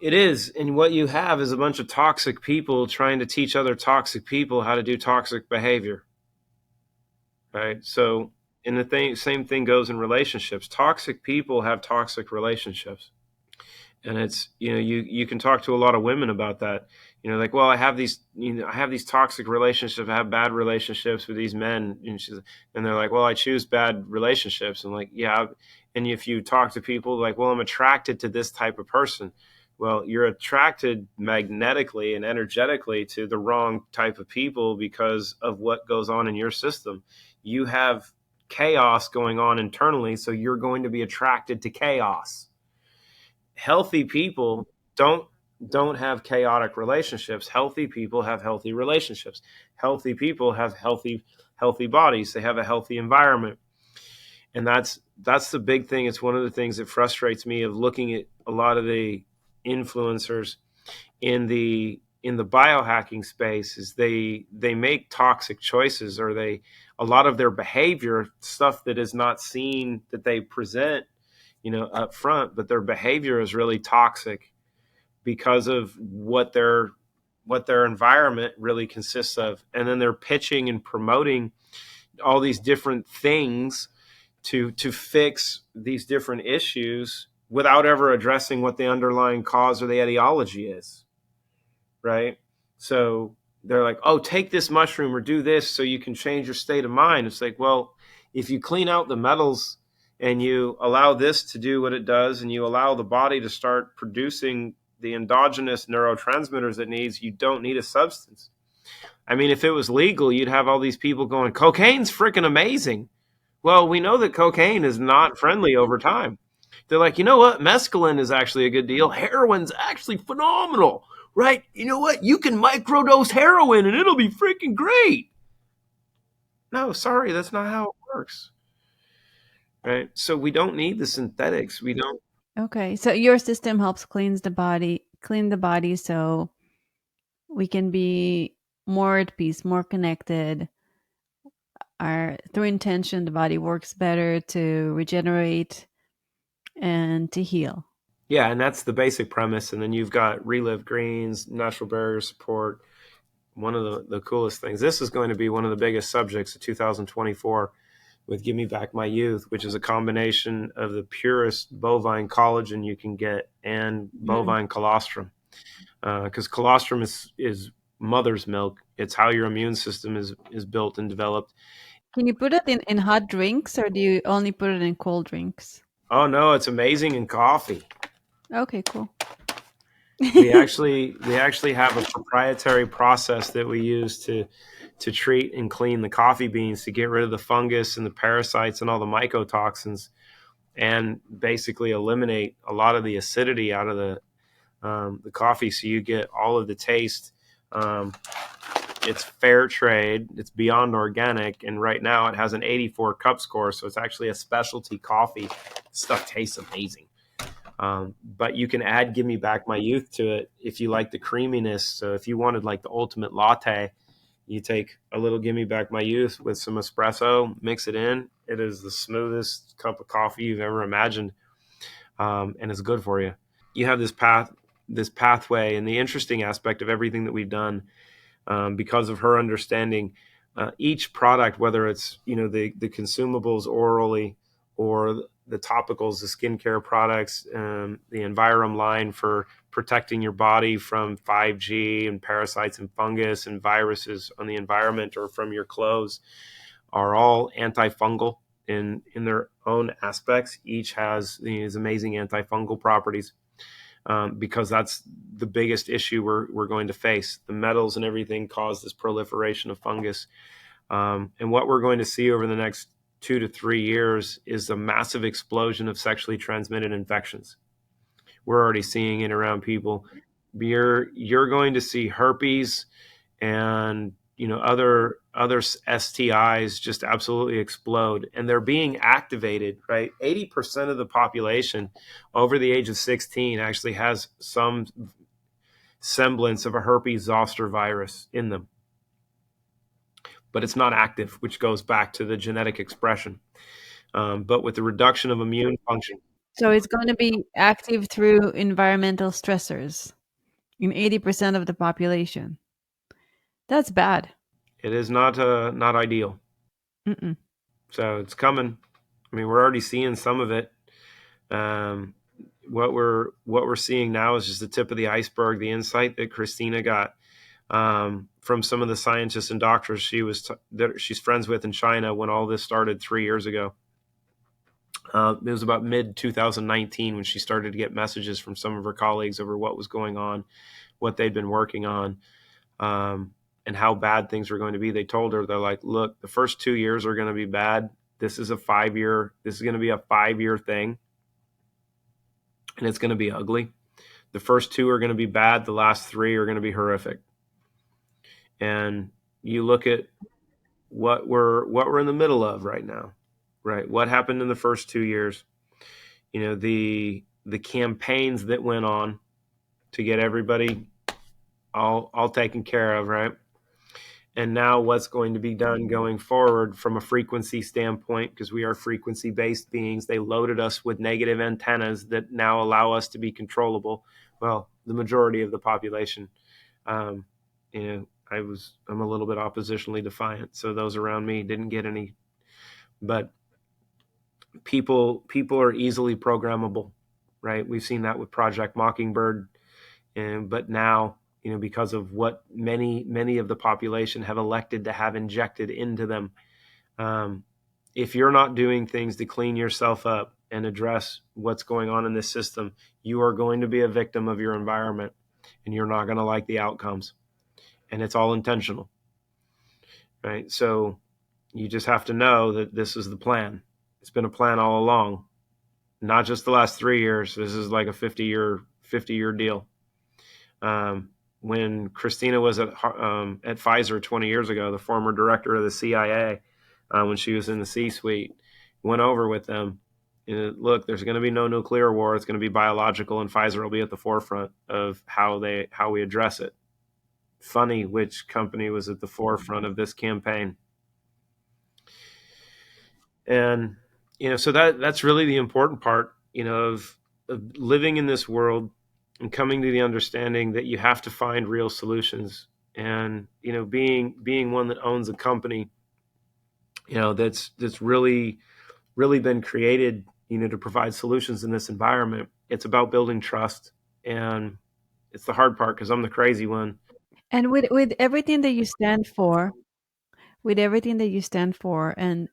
It is. And what you have is a bunch of toxic people trying to teach other toxic people how to do toxic behavior. Right. So, same thing goes in relationships. Toxic people have toxic relationships. And it's, you can talk to a lot of women about that. Like, well, I have these toxic relationships. I have bad relationships with these men. And they're like, well, I choose bad relationships. And like, yeah. And if you talk to people like, well, I'm attracted to this type of person. Well, you're attracted magnetically and energetically to the wrong type of people because of what goes on in your system. You have chaos going on internally, so you're going to be attracted to chaos. Healthy people don't have chaotic relationships. Healthy people have healthy relationships. Healthy people have healthy bodies. They have a healthy environment. And that's the big thing. It's one of the things that frustrates me of looking at a lot of the influencers in the biohacking space is they make toxic choices, or a lot of their behavior, stuff that is not seen, that they present, up front, but their behavior is really toxic because of what their environment really consists of. And then they're pitching and promoting all these different things to fix these different issues without ever addressing what the underlying cause or the etiology is. Right. So they're like, oh, take this mushroom or do this so you can change your state of mind. It's like, well, if you clean out the metals and you allow this to do what it does, and you allow the body to start producing the endogenous neurotransmitters it needs, you don't need a substance. I mean, if it was legal, you'd have all these people going, cocaine's freaking amazing. Well, we know that cocaine is not friendly over time. They're like, you know what? Mescaline is actually a good deal. Heroin's actually phenomenal. right? You know what? You can microdose heroin and it'll be freaking great. No, sorry, that's not how it works. Right? So we don't need the synthetics. We don't.
Okay. So your system helps clean the body so we can be more at peace, more connected. Our through intention, the body works better to regenerate and to heal.
Yeah, and that's the basic premise. And then you've got relive greens, natural barrier support. One of the coolest things. This is going to be one of the biggest subjects of 2024 with Give Me Back My Youth, which is a combination of the purest bovine collagen you can get and
Mm.
bovine colostrum. Because colostrum is mother's milk. It's how your immune system is built and developed.
Can you put it in hot drinks or do you only put it in cold drinks?
Oh no, it's amazing in coffee.
Okay, cool.
We actually have a proprietary process that we use to treat and clean the coffee beans to get rid of the fungus and the parasites and all the mycotoxins, and basically eliminate a lot of the acidity out of the coffee, so you get all of the taste. Um, it's fair trade. It's beyond organic, and right now it has an 84 cup score, so it's actually a specialty coffee. Stuff tastes amazing. But you can add Give Me Back My Youth to it if you like the creaminess. So if you wanted like the ultimate latte, you take a little Give Me Back My Youth with some espresso, mix it in. It is the smoothest cup of coffee you've ever imagined, and it's good for you. You have this pathway, and the interesting aspect of everything that we've done, because of her understanding, each product, whether it's the consumables orally or the topicals, the skincare products, the Envirom line for protecting your body from 5G and parasites and fungus and viruses on the environment or from your clothes, are all antifungal in their own aspects. Each has these amazing antifungal properties, because that's the biggest issue we're going to face. The metals and everything cause this proliferation of fungus. And what we're going to see over the next 2 to 3 years is a massive explosion of sexually transmitted infections. We're already seeing it around people. You're going to see herpes and other STIs just absolutely explode, and they're being activated. Right, 80% of the population over the age of 16 actually has some semblance of a herpes zoster virus in them, but it's not active, which goes back to the genetic expression. But with the reduction of immune function,
So it's going to be active through environmental stressors in 80% of the population. That's bad.
it is not ideal.
Mm-mm.
So it's coming. I mean, we're already seeing some of it. Um, what we're seeing now is just the tip of the iceberg. The insight that Christina got, from some of the scientists and doctors she's friends with in China when all this started 3 years ago. It was about mid 2019 when she started to get messages from some of her colleagues over what was going on, what they'd been working on, and how bad things were going to be. They told her, they're like, look, the first 2 years are going to be bad. This is going to be a 5-year thing, and it's going to be ugly. The first 2 are going to be bad. The last 3 are going to be horrific. And you look at what we're in the middle of right now, right? What happened in the first 2 years? The campaigns that went on to get everybody all taken care of, right? And now what's going to be done going forward from a frequency standpoint, because we are frequency-based beings. They loaded us with negative antennas that now allow us to be controllable. Well, the majority of the population. I'm a little bit oppositionally defiant, so those around me didn't get any. But people are easily programmable, right? We've seen that with Project Mockingbird, but now, because of what many of the population have elected to have injected into them, if you're not doing things to clean yourself up and address what's going on in this system, you are going to be a victim of your environment, and you're not going to like the outcomes. And it's all intentional, right? So you just have to know that this is the plan. It's been a plan all along, not just the last 3 years. This is like a 50-year deal. when Christina was at Pfizer 20 years ago, the former director of the CIA, when she was in the C-suite, went over with them. Look, there's going to be no nuclear war. It's going to be biological, and Pfizer will be at the forefront of how we address it. Funny which company was at the forefront of this campaign. And so that's really the important part, of living in this world and coming to the understanding that you have to find real solutions. And being one that owns a company, that's really been created, to provide solutions in this environment. It's about building trust, and it's the hard part because I'm the crazy one.
And with everything that you stand for, with everything that you stand for, and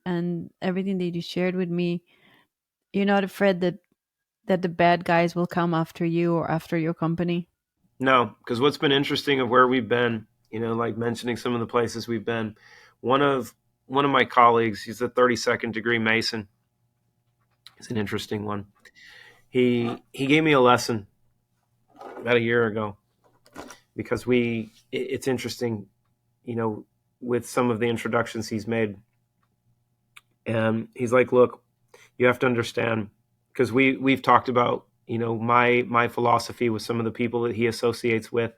everything that you shared with me, you're not afraid that the bad guys will come after you or after your company.
No, because what's been interesting of where we've been, like mentioning some of the places we've been, one of my colleagues, he's a 32nd degree Mason. He's an interesting one. He gave me a lesson about a year ago because it's interesting, with some of the introductions he's made. And he's like, look, you have to understand, because we've talked about, my philosophy with some of the people that he associates with,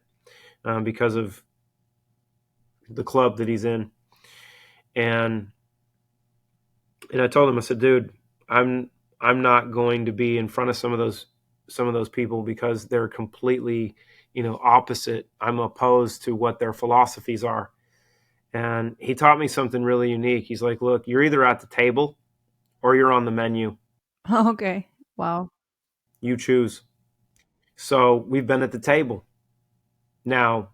because of the club that he's in. And I told him, I said, dude, I'm not going to be in front of some of those people because they're completely, opposite. I'm opposed to what their philosophies are. And he taught me something really unique. He's like, look, you're either at the table or you're on the menu.
Okay. Wow.
You choose. So we've been at the table. Now,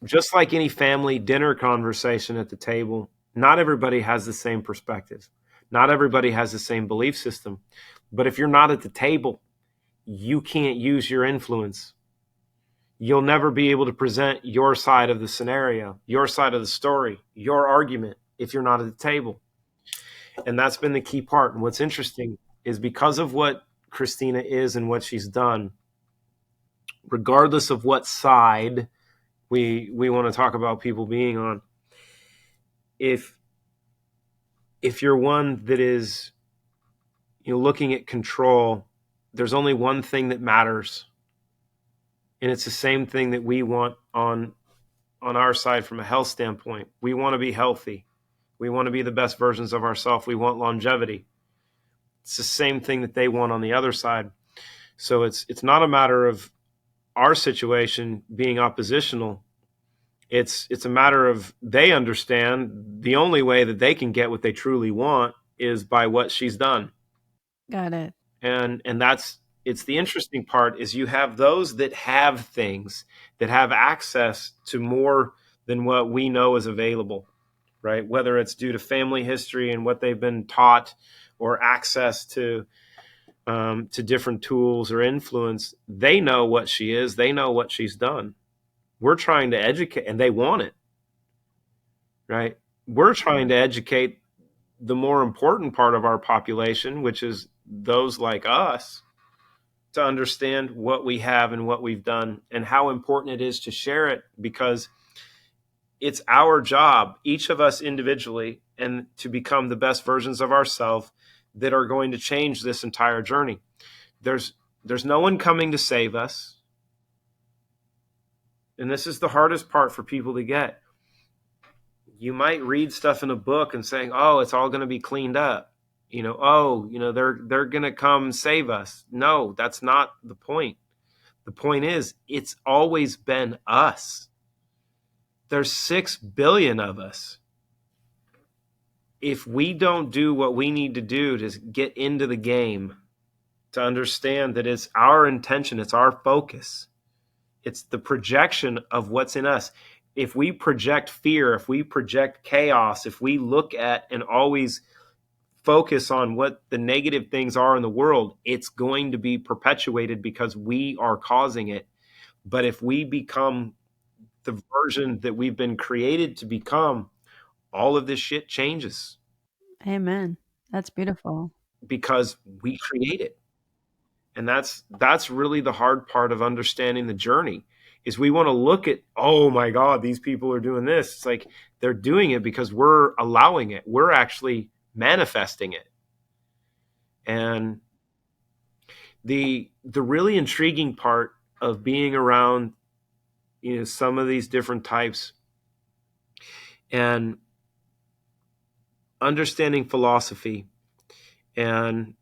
just like any family dinner conversation at the table, not everybody has the same perspective. Not everybody has the same belief system. But if you're not at the table, you can't use your influence. You'll never be able to present your side of the scenario, your side of the story, your argument if you're not at the table. And that's been the key part. And what's interesting is because of what Christina is and what she's done, regardless of what side we want to talk about people being on, if you're one that is looking at control, there's only one thing that matters, and it's the same thing that we want on our side from a health standpoint. We want to be healthy. We want to be the best versions of ourselves. We want longevity. It's the same thing that they want on the other side. So it's not a matter of our situation being oppositional. It's a matter of they understand the only way that they can get what they truly want is by what she's done.
Got it.
And that's it's the interesting part is you have those that have things that have access to more than what we know is available, right? Whether it's due to family history and what they've been taught, or access to different tools or influence. They know what she is. They know what she's done. We're trying to educate, and they want it, right? We're trying to educate the more important part of our population, which is those like us, to understand what we have and what we've done and how important it is to share it, because it's our job, each of us individually, and to become the best versions of ourselves that are going to change this entire journey. There's no one coming to save us. And this is the hardest part for people to get. You might read stuff in a book and saying, "Oh, it's all going to be cleaned up." They're going to come save us. No, that's not the point. The point is, it's always been us. There's 6 billion of us. If we don't do what we need to do to get into the game, to understand that it's our intention, it's our focus, it's the projection of what's in us. If we project fear, if we project chaos, if we look at and always focus on what the negative things are in the world, it's going to be perpetuated because we are causing it. But if we become the version that we've been created to become, all of this shit changes
Amen. That's beautiful.
because we create it. And that's really the hard part of understanding the journey, is we want to look at, oh my God, these people are doing this. It's like they're doing it because we're allowing it. We're actually manifesting it. And the really intriguing part of being around, some of these different types and understanding philosophy and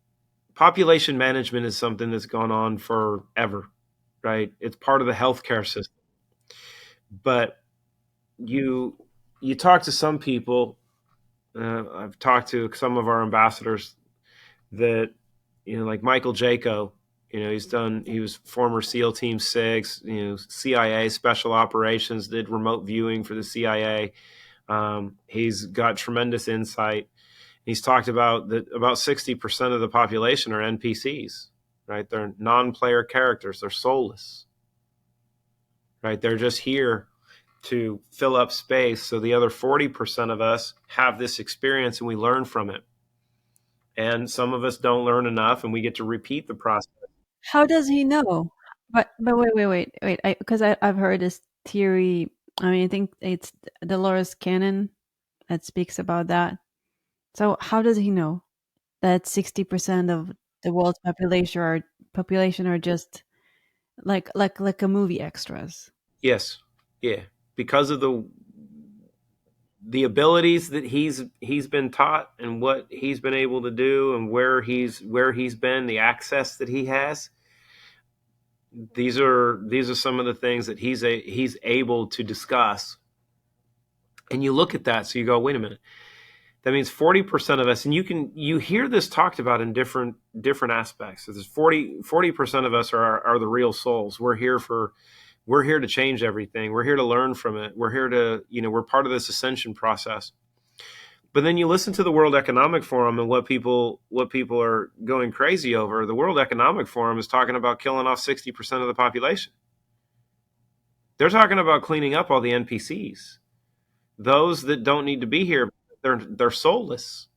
population management is something that's gone on forever, right? It's part of the healthcare system. But you talk to some people, I've talked to some of our ambassadors that, like Michael Jaco, he was former SEAL Team 6, CIA special operations, did remote viewing for the CIA. He's got tremendous insight. He's talked about that about 60% of the population are NPCs, right? They're non-player characters. They're soulless, right? They're just here to fill up space. So the other 40% of us have this experience and we learn from it. And some of us don't learn enough and we get to repeat the process.
How does he know? But wait. Because I've heard this theory. I mean, I think it's Dolores Cannon that speaks about that. So how does he know that 60% of the world's population are just like a movie extras?
Yes. Yeah. Because of the abilities that he's been taught and what he's been able to do and where he's been, the access that he has. These are some of the things that he's able to discuss. And you look at that, so you go, wait a minute. That means 40% of us, and you hear this talked about in different aspects. So there's 40% of us are the real souls. We're here to change everything. We're here to learn from it. We're here to, we're part of this ascension process. But then you listen to the World Economic Forum and what people are going crazy over. The World Economic Forum is talking about killing off 60% of the population. They're talking about cleaning up all the NPCs. Those that don't need to be here, they're soulless.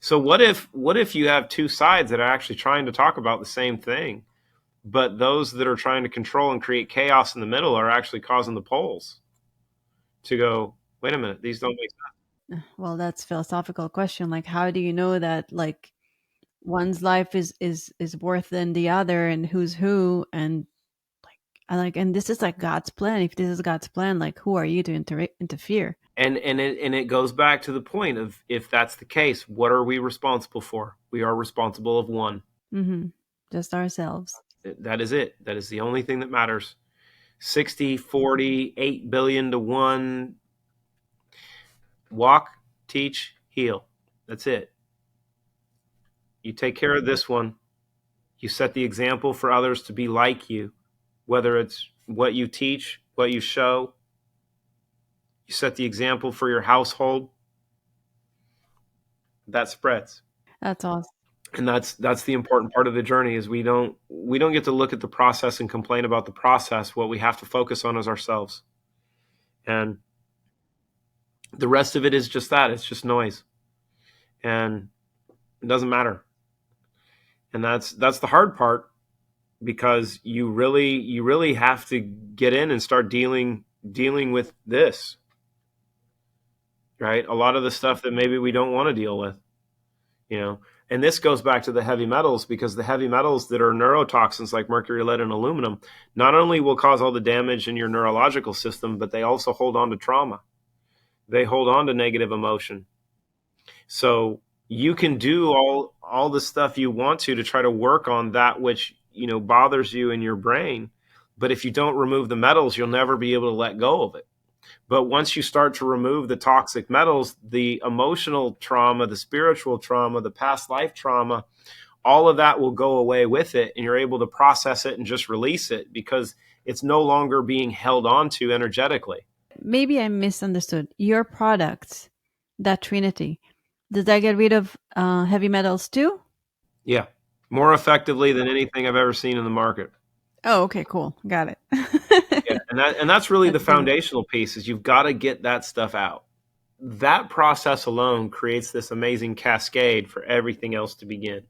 So what if you have two sides that are actually trying to talk about the same thing, but those that are trying to control and create chaos in the middle are actually causing the poles to go, wait a minute, these don't make sense.
Well, that's a philosophical question. Like, how do you know that like one's life is worth than the other, and who's who, and and this is like God's plan. If this is God's plan, like who are you to interfere?
And it goes back to the point of, if that's the case, what are we responsible for? We are responsible of one.
Mm-hmm. Just ourselves.
That is it. That is the only thing that matters. 60, 40, 8 billion to 1. Walk, teach, heal. That's it. You take care of this one. You set the example for others to be like you, whether it's what you teach, what you show. You set the example for your household. That spreads.
That's awesome.
And that's the important part of the journey, is we don't get to look at the process and complain about the process. What we have to focus on is ourselves. And the rest of it is just that. It's just noise. And it doesn't matter. And that's the hard part, because you really have to get in and start dealing with this. Right? A lot of the stuff that maybe we don't want to deal with. And this goes back to the heavy metals, because the heavy metals that are neurotoxins like mercury, lead, and aluminum not only will cause all the damage in your neurological system, but they also hold on to trauma. They hold on to negative emotion. So you can do all the stuff you want to try to work on that which, bothers you in your brain. But if you don't remove the metals, you'll never be able to let go of it. But once you start to remove the toxic metals, the emotional trauma, the spiritual trauma, the past life trauma, all of that will go away with it, and you're able to process it and just release it, because it's no longer being held on to energetically.
Maybe I misunderstood. Your products, that Trinity, does that get rid of heavy metals too?
Yeah, more effectively than anything I've ever seen in the market.
Oh, okay, cool. Got it.
Yeah, and that's really the foundational piece, is you've got to get that stuff out. That process alone creates this amazing cascade for everything else to begin.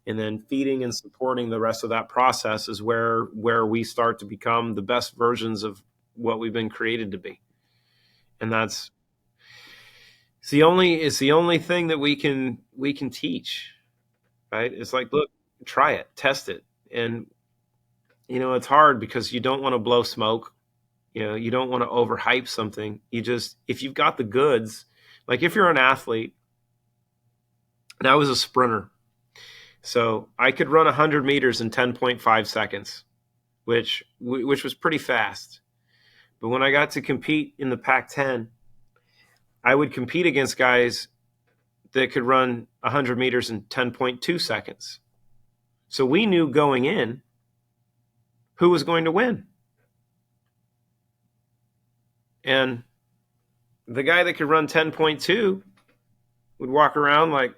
And then feeding and supporting the rest of that process is where we start to become the best versions of what we've been created to be. And it's the only thing that we can teach, right? It's like, look, try it, test it. And it's hard because you don't want to blow smoke. You don't want to overhype something. If you've got the goods, like if you're an athlete, and I was a sprinter, so I could run 100 meters in 10.5 seconds, which was pretty fast. But when I got to compete in the Pac-10, I would compete against guys that could run 100 meters in 10.2 seconds. So we knew going in who was going to win. And the guy that could run 10.2 would walk around like,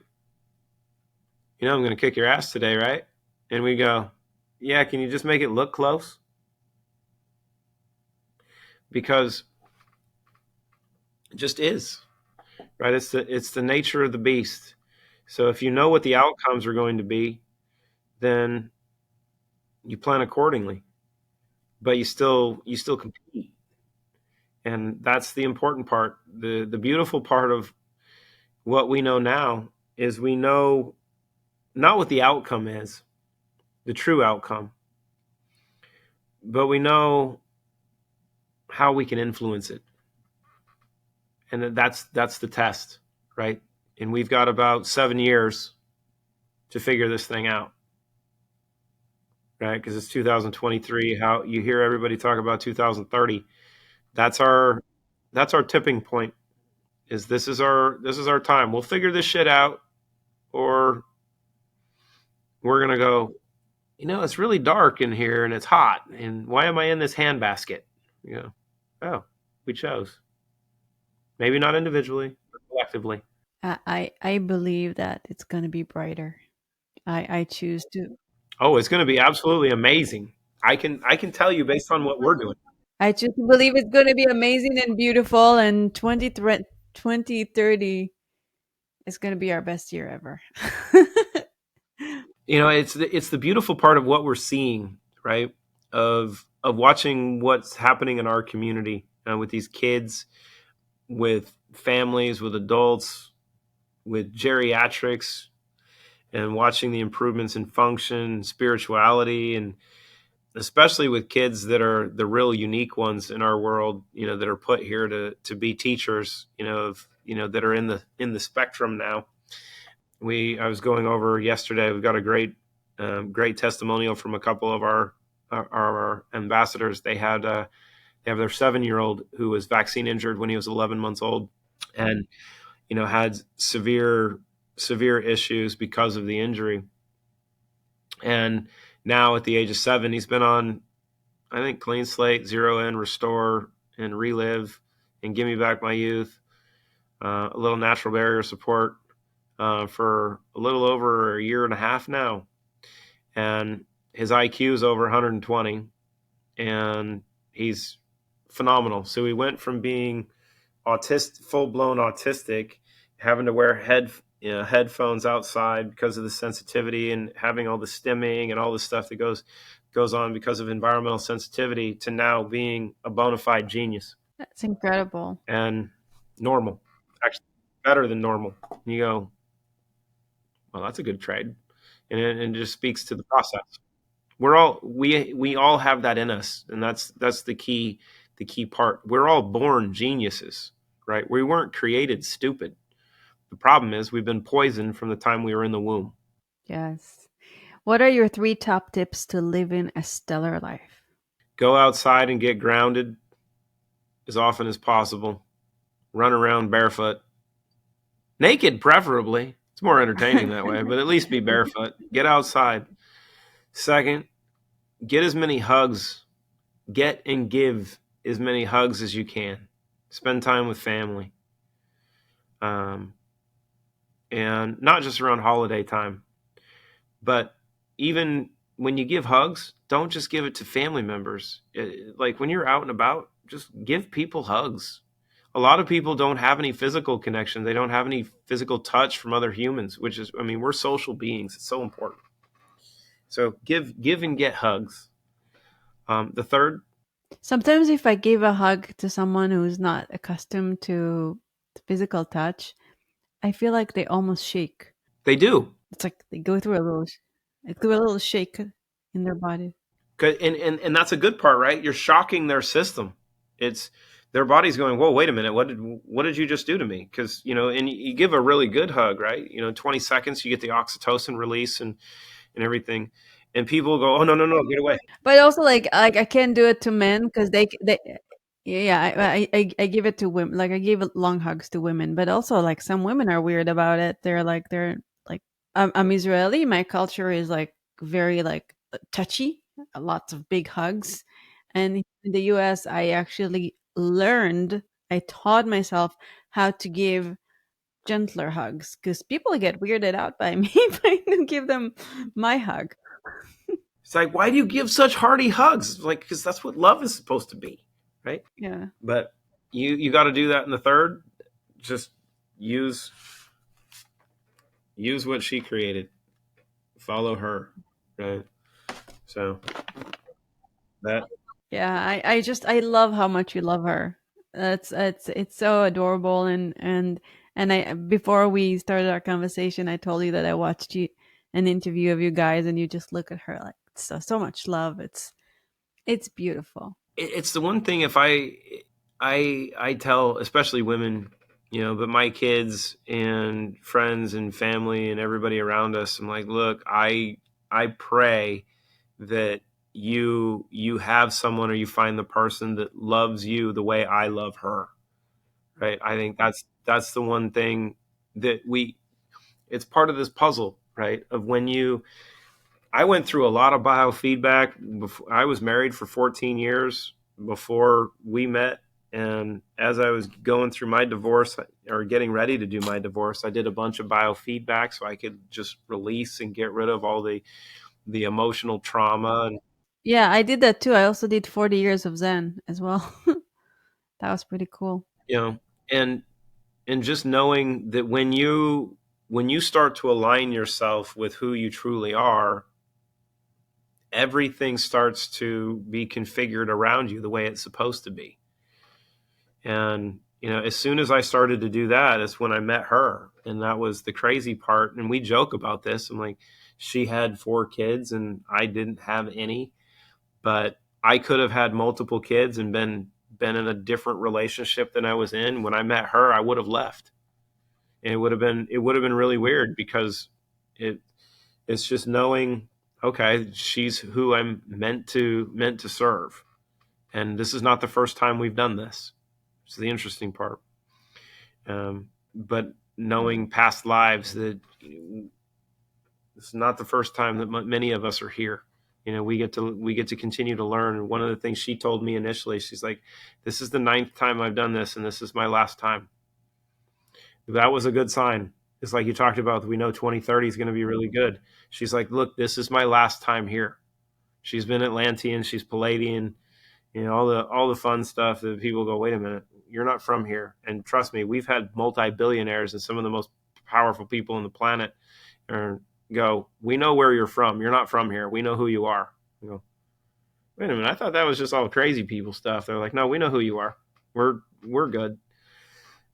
I'm going to kick your ass today, right? And we go, yeah, can you just make it look close? Because it just is, right? It's the nature of the beast. So if you know what the outcomes are going to be, then you plan accordingly. But you still compete. And that's the important part. The beautiful part of what we know now is we know not what the outcome is, the true outcome, but we know how we can influence it. And that's the test, right? And we've got about 7 years to figure this thing out, right? Because it's 2023. How you hear everybody talk about 2030. That's our tipping point. This is our time. We'll figure this shit out, or we're gonna go, it's really dark in here and it's hot, and why am I in this handbasket? Oh, we chose. Maybe not individually, but collectively.
I believe that it's going to be brighter. I choose to.
Oh, it's going to be absolutely amazing. I can tell you based on what we're doing.
I just believe it's going to be amazing and beautiful, and 2030 is going to be our best year ever.
It's the beautiful part of what we're seeing, right? Of watching what's happening in our community with these kids, with families, with adults, with geriatrics, and watching the improvements in function, spirituality, and especially with kids that are the real unique ones in our world, that are put here to be teachers, that are in the spectrum now. I was going over yesterday. We've got a great testimonial from a couple of our ambassadors. They have their 7-year-old who was vaccine injured when he was 11 months old, and had severe issues because of the injury. And now at the age of 7, he's been on, I think, Clean Slate, Zero N, Restore, and Relive, and Give Me Back My Youth, a little natural barrier support for a little over a year and a half now. And his IQ is over 120, and he's phenomenal. So he went from being full-blown autistic, having to wear headphones outside because of the sensitivity, and having all the stimming and all the stuff that goes on because of environmental sensitivity, to now being a bona fide genius.
That's incredible.
And normal, actually better than normal. You go, well, that's a good trade. And it just speaks to the process. We all have that in us, and that's the key part. We're all born geniuses, right? We weren't created stupid. The problem is we've been poisoned from the time we were in the womb.
Yes. What are your 3 top tips to living a stellar life?
Go outside and get grounded as often as possible. Run around barefoot. Naked, preferably. It's more entertaining that way, but at least be barefoot. Get outside. Second, get as many hugs. Get and give as many hugs as you can. Spend time with family. And not just around holiday time, but even when you give hugs, don't just give it to family members. Like when you're out and about, just give people hugs. A lot of people don't have any physical connection. They don't have any physical touch from other humans, which is, we're social beings. It's so important. So give and get hugs. The third,
Sometimes if I give a hug to someone who's not accustomed to physical touch, I feel like they almost shake.
they do.
It's like they go through a little shake in their body.
And that's a good part, right? You're shocking their system. It's their body's going, whoa, wait a minute, what did you just do to me? Because and you give a really good hug, right? 20 seconds, you get the oxytocin release and everything, and people go, oh, no, no, no, get away.
But also, like I can't do it to men because they yeah, I give it to women. Like I give long hugs to women, but also like some women are weird about it. They're like I'm Israeli. My culture is like very like touchy. Lots of big hugs, and in the U.S. I actually learned. I taught myself how to give gentler hugs because people get weirded out by me if I don't give them my hug.
It's like, why do you give such hearty hugs? Like, because that's what love is supposed to be, right?
Yeah.
But you got to do that in the third. Just use what she created. Follow her, right? So that
Yeah, I love how much you love her. It's so adorable, and I before we started our conversation, I told you that I watched an interview of you guys, and you just look at her like so much love. It's beautiful.
it's the one thing. If I tell especially women, but my kids and friends and family and everybody around us, I'm like, look, I pray that you have someone, or you find the person that loves you the way I love her, right? I think that's the one thing that it's part of this puzzle, right? Of when I went through a lot of biofeedback before. I was married for 14 years before we met. And as I was going through my divorce, or getting ready to do my divorce, I did a bunch of biofeedback so I could just release and get rid of all the emotional trauma. And
Yeah, I did that too. I also did 40 years of Zen as well. That was pretty cool.
you know and and just knowing that when you start to align yourself with who you truly are, everything starts to be configured around you the way it's supposed to be. And as soon as I started to do that, is when I met her, and that was the crazy part. And we joke about this. I'm like, she had 4 kids and I didn't have any, but I could have had multiple kids and been in a different relationship than I was in. When I met her, I would have left, and it would have been really weird, because it's just knowing, okay, she's who I'm meant to serve, and this is not the first time we've done this. It's the interesting part. But knowing past lives, that it's not the first time that many of us are here. We get to continue to learn. And one of the things she told me initially, she's like, "This is the 9th time I've done this, and this is my last time." That was a good sign. It's like you talked about. We know 2030 is going to be really good. She's like, "Look, this is my last time here." She's been Atlantean, she's Palladian, all the fun stuff that people go, wait a minute, you're not from here. And trust me, we've had multi-billionaires and some of the most powerful people on the planet go, we know where you're from. You're not from here. We know who you are. I go, wait a minute, I thought that was just all crazy people stuff. They're like, no, we know who you are. We're good.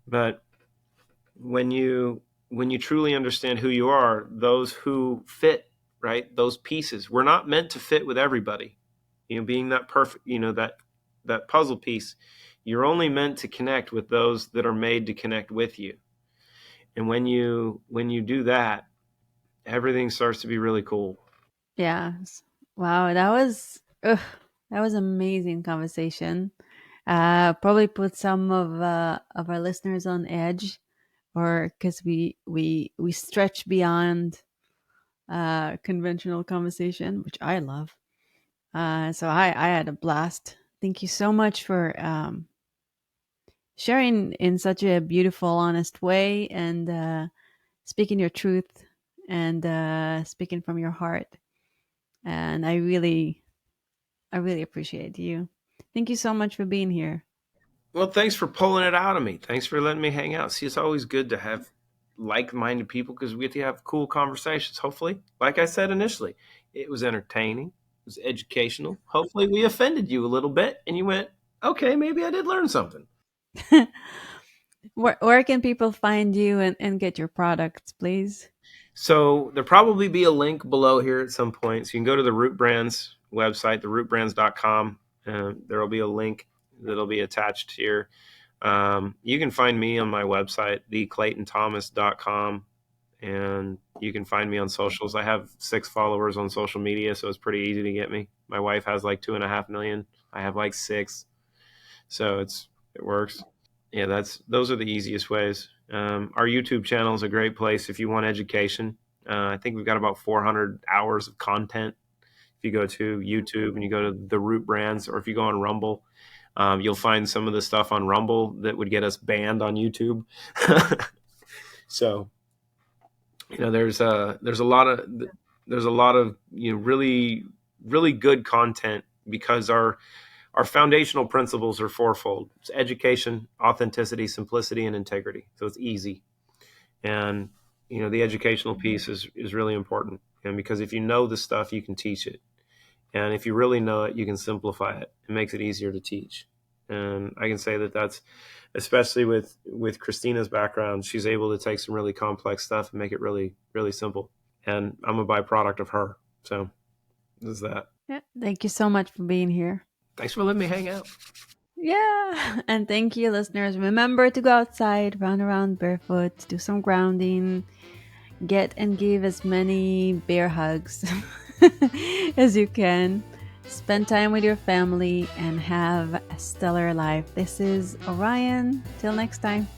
But when you truly understand who you are, those who fit, right, those pieces, we're not meant to fit with everybody. Being that perfect, that puzzle piece, you're only meant to connect with those that are made to connect with you. And when you do that, everything starts to be really cool.
Yeah. Wow, that was amazing conversation. Probably put some of our listeners on edge, or because we stretch beyond conventional conversation, which I love. So I had a blast. Thank you so much for sharing in such a beautiful, honest way, and speaking your truth, and speaking from your heart. And I really appreciate you. Thank you so much for being here.
Well, thanks for pulling it out of me. Thanks for letting me hang out. See, it's always good to have like-minded people, because we get to have cool conversations. Hopefully, like I said initially, It was entertaining. It was educational. Hopefully, we offended you a little bit, and you went, "Okay, maybe I did learn something."
Where can people find you and get your products, please?
So there'll probably be a link below here at some point. So you can go to the Root Brands website, therootbrands.com. There will be a link that'll be attached here. You can find me on my website, theclaytonthomas.com, and you can find me on socials. I have 6 followers on social media, so it's pretty easy to get me. My wife has like 2.5 million. I have like 6, so it works. Yeah, those are the easiest ways. Our YouTube channel is a great place if you want education. I think we've got about 400 hours of content. If you go to YouTube and you go to the Root Brands, or if you go on Rumble, you'll find some of the stuff on Rumble that would get us banned on YouTube. So, there's a lot of really really good content, because our foundational principles are fourfold. It's education, authenticity, simplicity, and integrity. So it's easy. And, the educational piece is really important. And because if you know the stuff, you can teach it. And if you really know it, you can simplify it. It makes it easier to teach. And I can say that that's, especially with Christina's background, she's able to take some really complex stuff and make it really, really simple. And I'm a byproduct of her. So this is that.
Yeah, thank you so much for being here.
Thanks for letting me hang out.
Yeah, and thank you, listeners. Remember to go outside, run around barefoot, do some grounding, get and give as many bear hugs as you can. Spend time with your family and have a stellar life. This is Orion. Till next time.